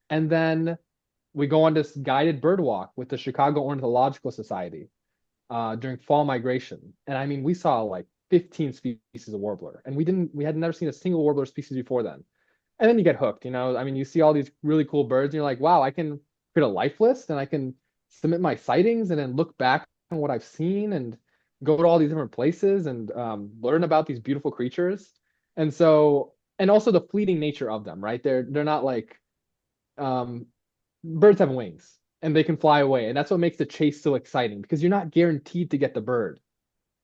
And then we go on this guided bird walk with the Chicago Ornithological Society during fall migration. And I mean, we saw like 15 species of warbler, and we had never seen a single warbler species before then. And then you get hooked, I mean, you see all these really cool birds, and you're like, wow, I can create a life list and I can submit my sightings and then look back on what I've seen and go to all these different places and learn about these beautiful creatures. And so, and also the fleeting nature of them, right? They're not like um, birds have wings and they can fly away, and that's what makes the chase so exciting because you're not guaranteed to get the bird.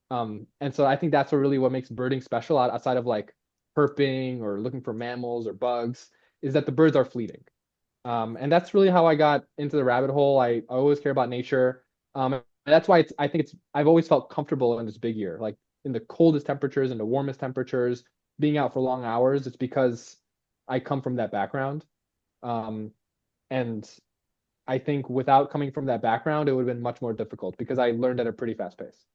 And so I think that's what makes birding special outside of like herping or looking for mammals or bugs, is that the birds are fleeting. And that's really how I got into the rabbit hole. I always care about nature. And that's why I've always felt comfortable in this big year, like in the coldest temperatures and the warmest temperatures, being out for long hours. It's because I come from that background. Um, and I think without coming from that background, it would have been much more difficult because I learned at a pretty fast pace.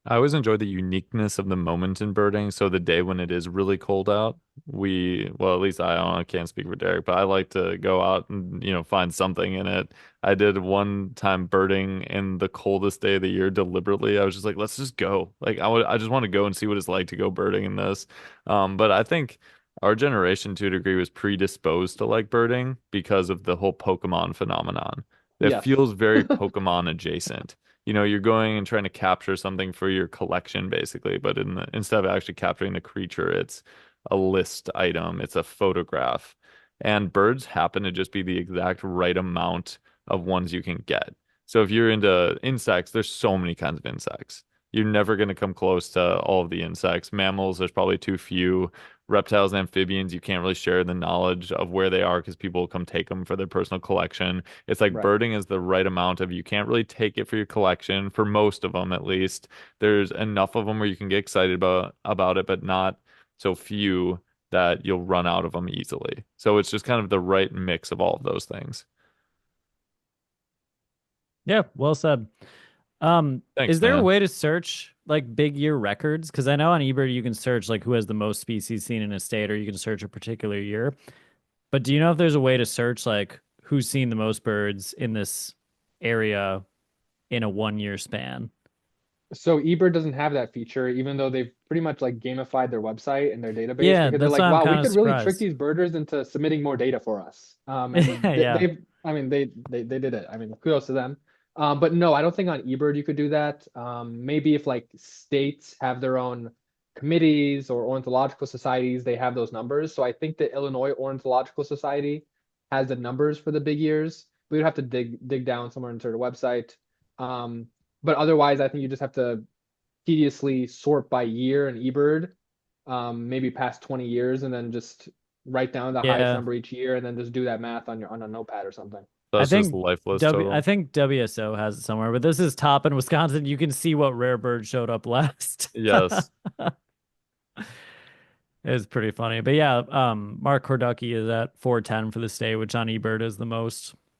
I always enjoy the uniqueness of the moment in birding. So the day when it is really cold out, well, at least I can't speak for Derek, but I like to go out and, find something in it. I did one time birding in the coldest day of the year deliberately. I was just like, let's just go. Like I just want to go and see what it's like to go birding in this. But I think our generation to a degree was predisposed to like birding because of the whole Pokemon phenomenon. It Yes. feels very Pokemon adjacent. You're going and trying to capture something for your collection, basically, but instead of actually capturing the creature, it's a list item, it's a photograph. And birds happen to just be the exact right amount of ones you can get. So if you're into insects, there's so many kinds of insects. You're never going to come close to all of the insects. Mammals, there's probably too few. Reptiles and amphibians, you can't really share the knowledge of where they are because people will come take them for their personal collection. It's like Right. birding is the right amount of you can't really take it for your collection, for most of them at least. There's enough of them where you can get excited about it, but not so few that you'll run out of them easily. So it's just kind of the right mix of all of those things. Yeah, well said. Is Thanks, there a man. way to search like big year records? Because I know on eBird you can search like who has the most species seen in a state, or you can search a particular year. But do you know if there's a way to search like who's seen the most birds in this area in a 1 year span? So eBird doesn't have that feature, even though they've pretty much like gamified their website and their database Yeah, because they're that's why like, I'm wow, we kind of could really trick surprised. these birders into submitting more data for us. And Yeah, yeah. I mean, they did it. I mean, kudos to them. But no, I don't think on eBird you could do that. Maybe if like states have their own committees or ornithological societies, they have those numbers. So I think the Illinois Ornithological Society has the numbers for the big years. We would have to dig down somewhere into their website. Um, but otherwise, I think you just have to tediously sort by year in eBird, maybe past 20 years, and then just write down the highest Yeah. number each year, and then just do that math on your on a notepad or something. I That's just think lifeless I total. think WSO has it somewhere, but this is top in Wisconsin. You can see what rare bird showed up last. Yes. It's pretty funny. But yeah, Mark Horducky is at 410 for the state, which on eBird is the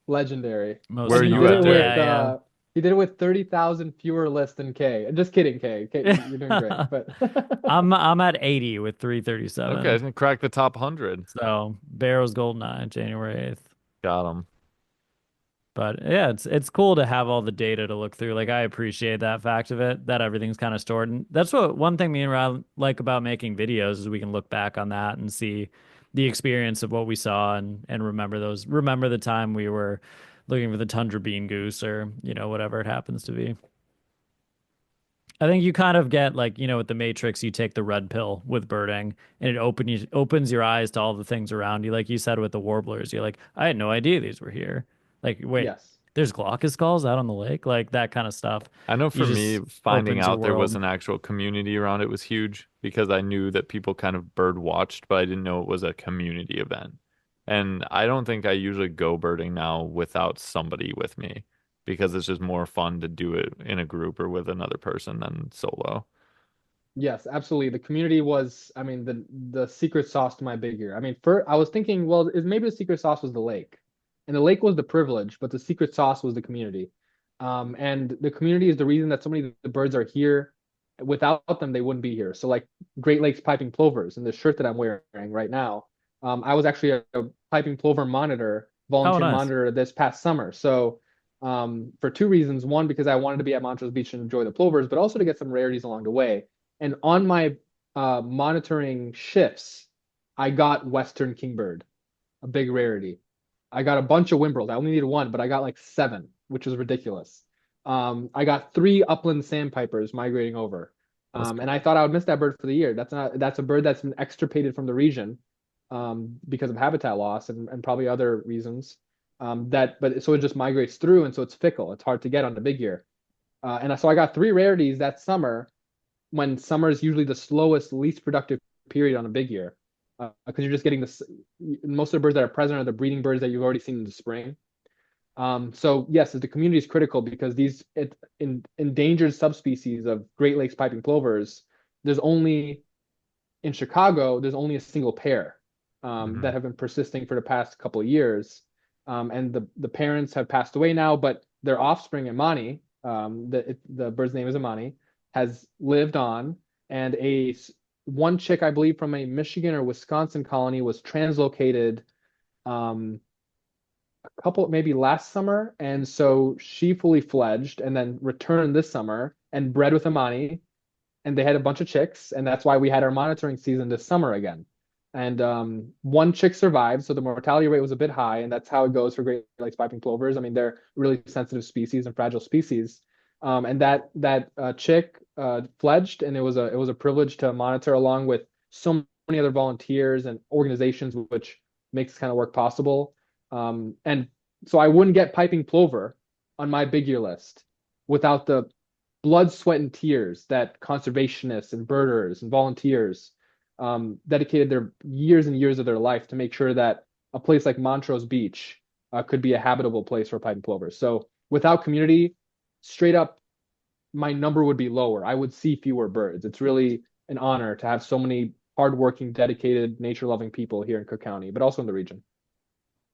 Legendary. most Where are And he you did known. at, it with Derek? Yeah, he did it with 30,000 fewer lists than K. Just kidding, K. K, yeah. you're doing great. But I'm at 80 with Okay, 337. crack the top 100. So Barrow's Goldeneye, January 8th. Got him. But yeah, it's cool to have all the data to look through. Like I appreciate that fact of it, that everything's kind of stored. And that's what one thing me and Ryan like about making videos is we can look back on that and see the experience of what we saw and remember the time we were looking for the tundra bean goose or, whatever it happens to be. I think you kind of get like, with the Matrix, you take the red pill with birding and opens your eyes to all the things around you. Like you said with the warblers, you're like, I had no idea these were here. Like, wait, yes. there's glaucous gulls out on the lake, like that kind of stuff. I know You for me, just finding opens your out there was world. an actual community around it was huge because I knew that people kind of bird watched, but I didn't know it was a community event. And I don't think I usually go birding now without somebody with me because it's just more fun to do it in a group or with another person than solo. Yes, absolutely. The community was, I mean, the secret sauce to my big year. I mean, I was thinking, well, is maybe the secret sauce was the lake, and the lake was the privilege, but the secret sauce was the community. And the community is the reason that so many of the birds are here. Without them, they wouldn't be here. So, like Great Lakes piping plovers, and the shirt that I'm wearing right now, I was actually a piping plover monitor, Oh, volunteer nice. monitor this past summer. So, for two reasons: one, because I wanted to be at Montrose Beach and enjoy the plovers, but also to get some rarities along the way. And on my monitoring shifts, I got Western Kingbird, a big rarity. I got a bunch of Wimbrels. I only needed one, but I got like seven, which was ridiculous. I got three upland sandpipers migrating over. Let's And I thought I would miss that bird for the year. That's a bird that's been extirpated from the region because of habitat loss and probably other reasons. But so it just migrates through, and so it's fickle. It's hard to get on the big year. And so I got three rarities that summer when summer is usually the slowest, least productive period on a big year, because you're just getting this. Most of the birds that are present are the breeding birds that you've already seen in the spring. So yes, the community is critical because endangered subspecies of Great Lakes piping plovers, there's only in Chicago, there's only a single pair hmm that have been persisting for the past couple of years. And the parents have passed away now, but their offspring, Imani, the bird's name is Imani, has lived on, and one chick, I believe, from a Michigan or Wisconsin colony was translocated um, a couple, maybe last summer, and so she fully fledged and then returned this summer and bred with Amani, and they had a bunch of chicks, and that's why we had our monitoring season this summer again. And one chick survived, so the mortality rate was a bit high, and that's how it goes for Great Lakes piping plovers. I mean, they're really sensitive species and fragile species. And that chick fledged, and it was a privilege to monitor along with so many other volunteers and organizations, which makes this kind of work possible. And so I wouldn't get piping plover on my big year list without the blood, sweat, and tears that conservationists and birders and volunteers dedicated their years and years of their life to make sure that a place like Montrose Beach could be a habitable place for piping plovers. So without community, straight up, my number would be lower. I would see fewer birds. It's really an honor to have so many hardworking, dedicated, nature-loving people here in Cook County, but also in the region.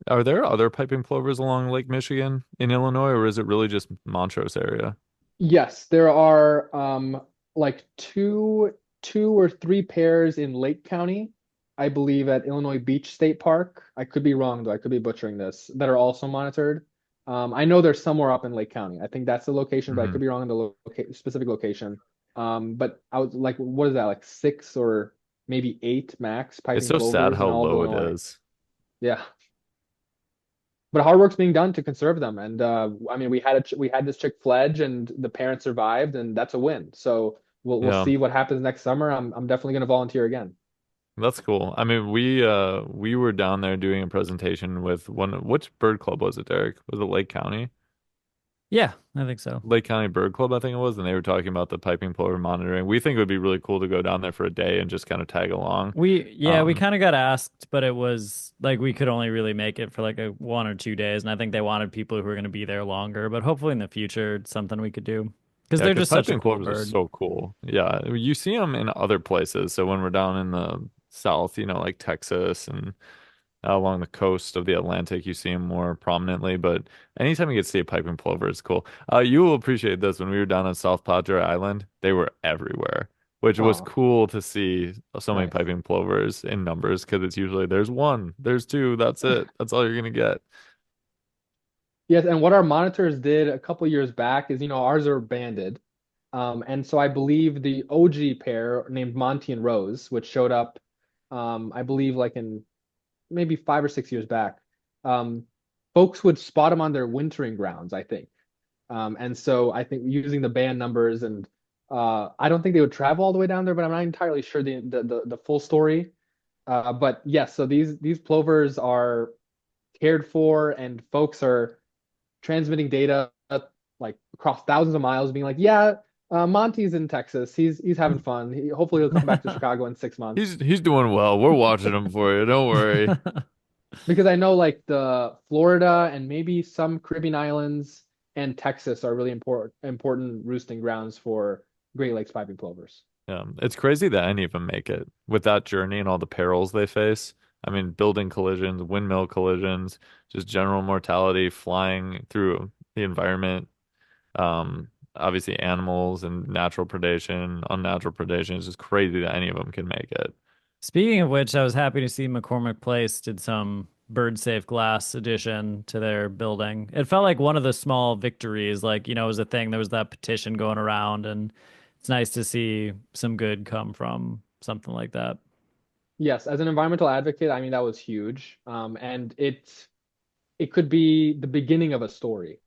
Are there other piping plovers along Lake Michigan in Illinois, or is it really just Montrose area? Yes, there are like two or three pairs in Lake County, I believe at Illinois Beach State Park. I could be wrong though, I could be butchering this, that are also monitored. I know there's somewhere up in Lake County. I think that's the location, but I Mhm. could be wrong on the specific location. But I was like, what is that, like six or maybe eight max It's piping so sad plovers in how all of low it Illinois? is. Yeah. But hard work's being done to conserve them, and I mean, we had this chick fledge, and the parents survived, and that's a win. So we'll Yeah. see what happens next summer. I'm definitely going to volunteer again. That's cool. I mean, we were down there doing a presentation with which bird club was it, Derek? Was it Lake County? Yeah, I think so. Lake County Bird Club, I think it was, and they were talking about the piping plover monitoring. We think it would be really cool to go down there for a day and just kind of tag along. We Um, kind of got asked, but it was like we could only really make it for like a 1 or 2 days, and I think they wanted people who were going to be there longer. But hopefully in the future, it's something we could do because yeah, they're because just such a piping cool plovers are bird. so cool. Yeah, you see them in other places. So when we're down in the south, like Texas and along the coast of the Atlantic, you see them more prominently. But anytime you get to see a piping plover, it's cool. You will appreciate this. When we were down on South Padre Island, they were everywhere, which was Oh, cool to see so many nice. piping plovers in numbers because it's usually there's one, there's two, that's it. That's all you're gonna get. Yes, and what our monitors did a couple years back is, ours are banded. And so I believe the OG pair named Monty and Rose, which showed up, I believe like in maybe 5 or 6 years back, um, folks would spot them on their wintering grounds, I think. And so I think using the band numbers and I don't think they would travel all the way down there, but I'm not entirely sure the full story. But yes, so these plovers are cared for, and folks are transmitting data like across thousands of miles, being like, yeah, Monty's in Texas. He's having fun. Hopefully he'll come back to Chicago in 6 months. He's doing well. We're watching him for you. Don't worry. Because I know like the Florida and maybe some Caribbean islands and Texas are really important roosting grounds for Great Lakes piping plovers. Yeah, it's crazy that any of them make it with that journey and all the perils they face. I mean, building collisions, windmill collisions, just general mortality, flying through the environment. Obviously animals and natural predation, unnatural predation. It's just crazy that any of them can make it. Speaking of which, I was happy to see McCormick Place did some bird safe glass addition to their building. It felt like one of the small victories, like, it was a thing. There was that petition going around, and it's nice to see some good come from something like that. Yes, as an environmental advocate, I mean that was huge. And it could be the beginning of a story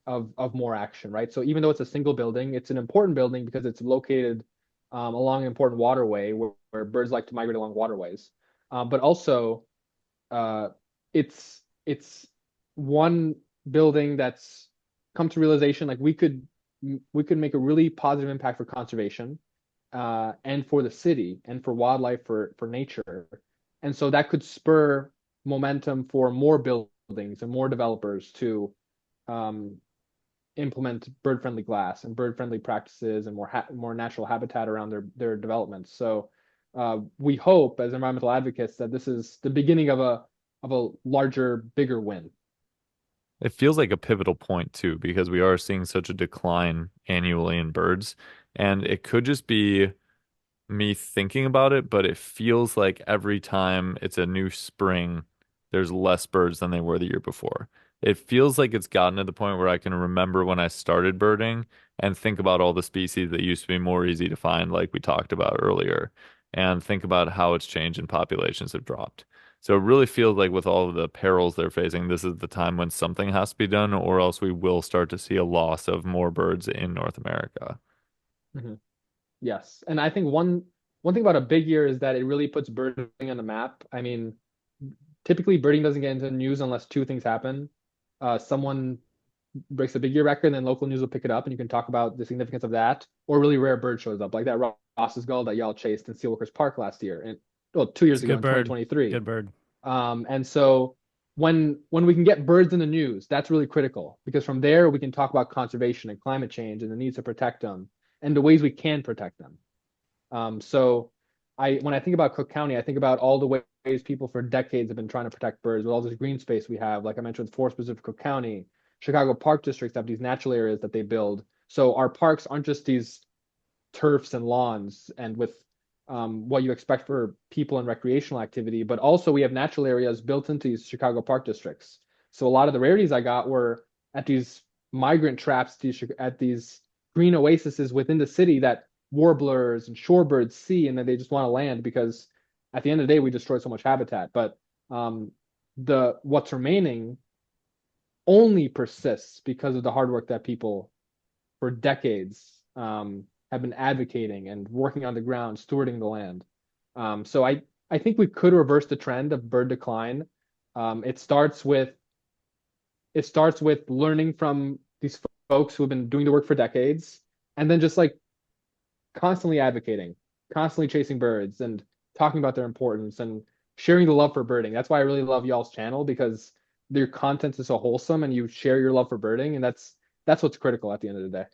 of more action, right? So even though it's a single building, it's an important building because it's located along an important waterway where birds like to migrate along waterways. But also, uh, it's one building that's come to realization like we could make a really positive impact for conservation and for the city and for wildlife for nature, and so that could spur momentum for more buildings and more developers to um, implement bird-friendly glass and bird-friendly practices and more natural habitat around their developments. So we hope as environmental advocates that this is the beginning of a larger, bigger win. It feels like a pivotal point too, because we are seeing such a decline annually in birds. And it could just be me thinking about it, but it feels like every time it's a new spring, there's less birds than they were the year before. It feels like it's gotten to the point where I can remember when I started birding and think about all the species that used to be more easy to find, like we talked about earlier, and think about how it's changed and populations have dropped. So it really feels like with all of the perils they're facing, this is the time when something has to be done, or else we will start to see a loss of more birds in North America. Hmm. Yes, and I think one thing about a big year is that it really puts birding on the map. I mean, typically birding doesn't get into the news unless two things happen. Someone breaks a big year record, and then local news will pick it up, and you can talk about the significance of that. Or really rare bird shows up, like that Ross's gull that y'all chased in Steelworkers Park last year, and well, 2 years It's a ago good in bird. 2023. Good bird. And so when we can get birds in the news, that's really critical because from there we can talk about conservation and climate change and the needs to protect them and the ways we can protect them. So when I think about Cook County, I think about all the ways people for decades have been trying to protect birds with all this green space we have. Like I mentioned, Forest Preserve Cook County, Chicago Park Districts have these natural areas that they build. So our parks aren't just these turfs and lawns and with what you expect for people and recreational activity, but also we have natural areas built into these Chicago Park Districts. So a lot of the rarities I got were at these migrant traps, at these green oases within the city that warblers and shorebirds see, and then they just want to land because at the end of the day we destroy so much habitat. But the what's remaining only persists because of the hard work that people for decades have been advocating and working on the ground, stewarding the land. So I think we could reverse the trend of bird decline. It starts with learning from these folks who have been doing the work for decades, and then just like constantly advocating, constantly chasing birds and talking about their importance and sharing the love for birding. That's why I really love y'all's channel because your content is so wholesome and you share your love for birding, and that's what's critical at the end of the day.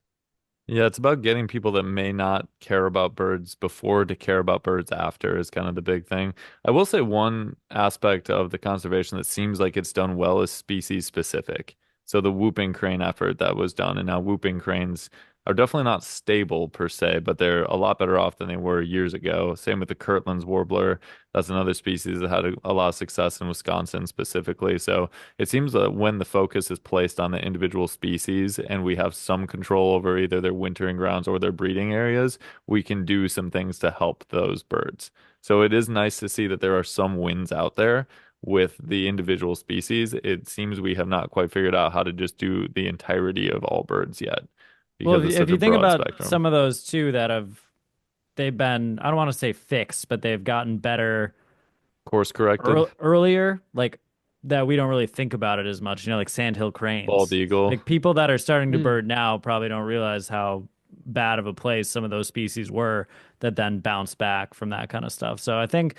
Yeah, it's about getting people that may not care about birds before to care about birds after is kind of the big thing. I will say one aspect of the conservation that seems like it's done well is species specific. So the whooping crane effort that was done, and now whooping cranes are definitely not stable per se, but they're a lot better off than they were years ago. Same with the Kirtland's warbler. That's another species that had a lot of success in Wisconsin specifically. So it seems that when the focus is placed on the individual species and we have some control over either their wintering grounds or their breeding areas, we can do some things to help those birds. So it is nice to see that there are some wins out there with the individual species. It seems we have not quite figured out how to just do the entirety of all birds yet Well, because it's if such a you think broad about spectrum. some of those too that they've been, I don't want to say fixed, but they've gotten better Course corrected, earlier, like that we don't really think about it as much, like sandhill bald cranes. eagle. Like people that are starting to Mm. bird now probably don't realize how bad of a place some of those species were that then bounce back from that kind of stuff. So I think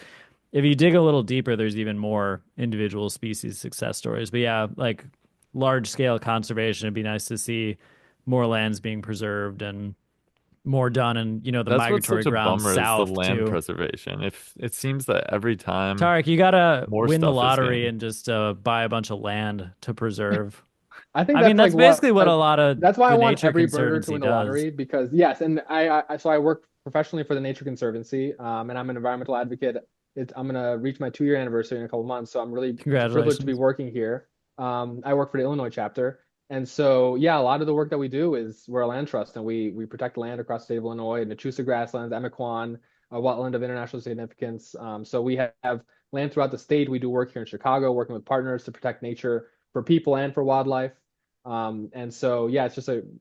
if you dig a little deeper, there's even more individual species success stories. But yeah, like large scale conservation, it'd be nice to see more lands being preserved and more done and the That's what's migratory such a grounds bummer is the south land too. preservation. If it seems that every time Tarek, you gotta more win the stuff is lottery getting and just buy a bunch of land to preserve. I think I mean, that's like that's what basically what a lot of that's why I the want Nature every birder to Conservancy win the does. lottery because yes, and so I work professionally for the Nature Conservancy, and I'm an environmental advocate. I'm gonna reach my 2 year anniversary in a couple months, so it's a privilege to be Congratulations. working here. I work for the Illinois chapter, and so yeah, a lot of the work that we do is we're a land trust, and we protect land across the state of Illinois, Nachusa grasslands, Emiquon, a wetland of international significance. So we have land throughout the state. We do work here in Chicago, working with partners to protect nature for people and for wildlife. And so, yeah,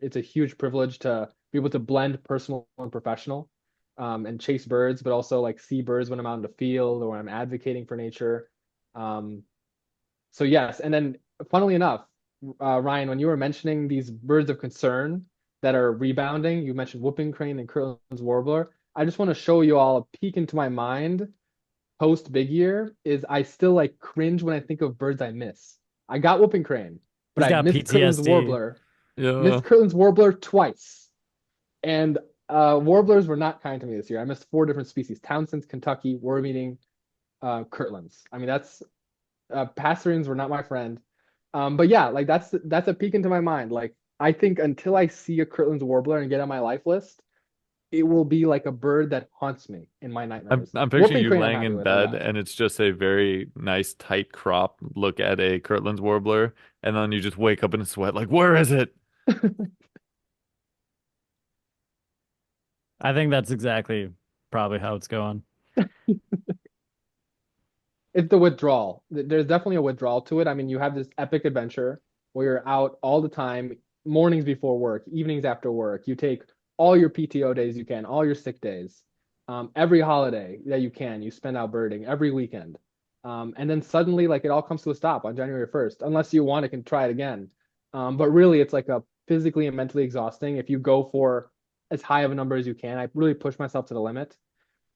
it's a huge privilege to be able to blend personal and professional, and chase birds, but also like see birds when I'm out in the field or when I'm advocating for nature. Um, so yes, and then funnily enough, Ryan, when you were mentioning these birds of concern that are rebounding, you mentioned whooping crane and Kirtland's warbler. I just want to show you all a peek into my mind post big year is I still like cringe when I think of birds I miss. I got whooping crane, but He's I got PTSD. yeah. missed Kirtland's warbler twice. And warblers were not kind to me this year. I missed four different species: Townsend's, Kentucky, worm eating, Kirtland's. I mean, that's passerines were not my friend. But yeah, like that's a peek into my mind. Like I think until I see a Kirtland's warbler and get on my life list, it will be like a bird that haunts me in my I'm nightmares. I'm picturing Whooping you crane, I'm laying happy in with, I bed got. and it's just a very nice tight crop look at a Kirtland's warbler, and then you just wake up in a sweat like, where is it? I think that's exactly probably how it's going. It's the withdrawal. There's definitely a withdrawal to it. I mean, you have this epic adventure where you're out all the time, mornings before work, evenings after work. You take all your PTO days you can, all your sick days, every holiday that you can, you spend out birding every weekend. And then suddenly, like it all comes to a stop on January 1st, unless you want to can try it again. But really, it's like a physically and mentally exhausting. If you go for as high of a number as you can, I really push myself to the limit.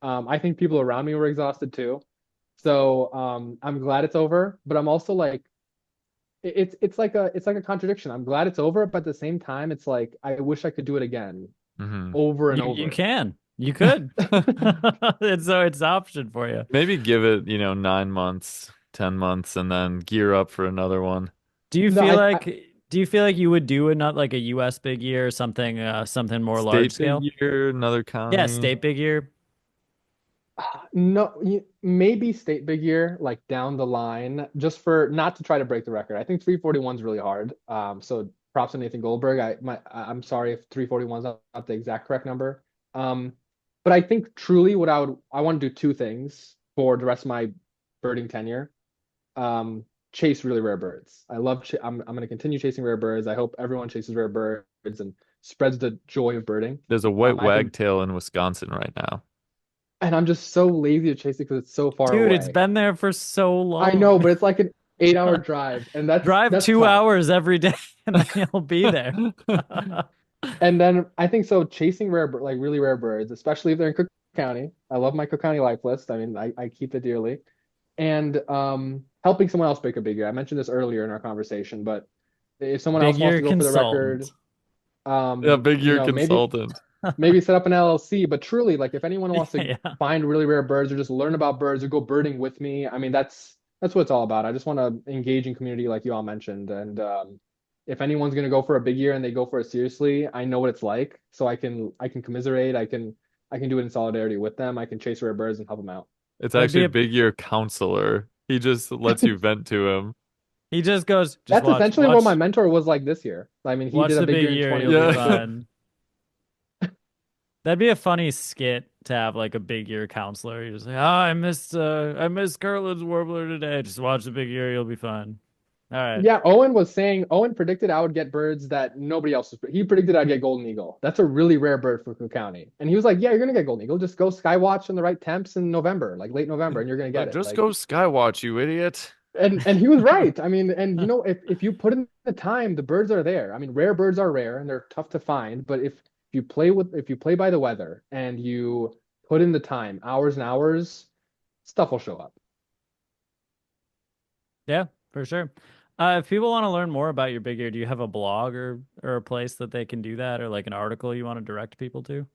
I think people around me were exhausted too. So I'm glad it's over, but I'm also like it's like a contradiction. I'm glad it's over, but at the same time, it's like I wish I could do it again Hmm. over and You over. can. You could. It's an option for you. Maybe give it, 9 months, 10 months, and then gear up for another one. Do you No, feel I like do you feel like you would do a not like a US big year or something something more large State big scale? year, another Yeah, county. state big year. no maybe state big year like down the line just for not to try to break the record. I think 341 is really hard. So props to Nathan Goldberg. I'm sorry if 341 is not the exact correct number. Um, but I think truly what I want to do two things for the rest of my birding tenure. Chase really rare birds. I'm going to continue chasing rare birds. I hope everyone chases rare birds and spreads the joy of birding. There's a white I think, wagtail in Wisconsin right now. and I'm just so lazy to chase it because it's so far Dude, it's away. been there for so I know, long. but it's like an 8 hour drive, and that's Drive that's two tough. hours every day and then you'll be there. And then I think so chasing like really rare birds, especially if they're in Cook County. I love my Cook County life list. I mean, I keep it dearly. And helping someone else break a big year. I mentioned this earlier in our conversation, but if someone Big else wants year to go for the record, consultant. Yeah, big year maybe consultant. set up an LLC. But truly, like if anyone wants to Yeah. find really rare birds or just learn about birds or go birding with me, I mean that's what it's all about. I just want to engage in community like you all mentioned. And if anyone's gonna go for a big year and they go for it seriously, I know what it's like. So I can commiserate, I can do it in solidarity with them. I can chase rare birds and help them out. It's That'd actually be a a big year counselor. He just lets you vent to him. he just goes, just That's watch, essentially what my watch, mentor was like this year. I mean, he watch did a the big big year in year, you'll be 2022 Yeah. too. fine. That'd be a funny skit to have like a big year counselor. You're just like, oh, I missed Kirtland's Warbler today. Just watch the big year, you'll be fine. All right. Yeah, Owen predicted I would get birds that nobody else was. He predicted I'd get golden eagle. That's a really rare bird for Cook County. And he was like, "Yeah, you're gonna get golden eagle. Just go skywatch in the right temps in November, like late November, and you're gonna get Like, it." just go skywatch, you idiot. And he was right. I mean, and if you put in the time, the birds are there. I mean, rare birds are rare and they're tough to find. But if you play by the weather and you put in the time, hours and hours, stuff will show up. Yeah, for sure. If people want to learn more about your big ear, do you have a blog or a place that they can do that or like an article you want to direct people to?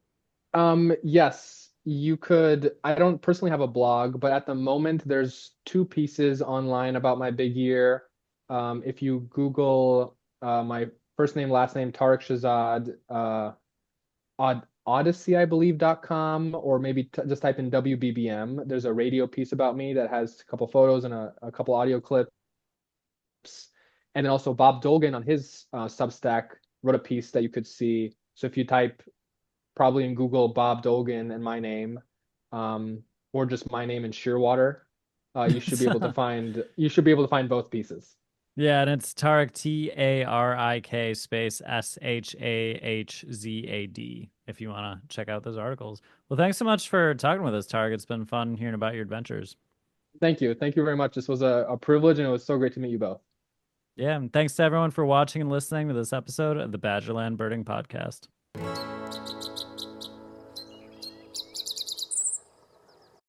Yes, you could. I don't personally have a blog, but at the moment there's two pieces online about my big year. If you Google my first name, last name, Tarik Shahzad, Odyssey, I believe.com, or maybe t just type in WBBM. There's a radio piece about me that has a couple photos and a couple audio clips. And then also Bob Dolgan on his Substack wrote a piece that you could see. So if you type probably in Google Bob Dolgan and my name, or just my name and Shearwater, you should be able to find both pieces. Yeah, and it's Tarik Tarik space Shahzad if you want to check out those articles. Well, thanks so much for talking with us, Tarik. It's been fun hearing about your adventures. Thank you. Thank you very much. This was a privilege and it was so great to meet you both. Yeah, and thanks to everyone for watching and listening to this episode of the Badgerland Birding Podcast.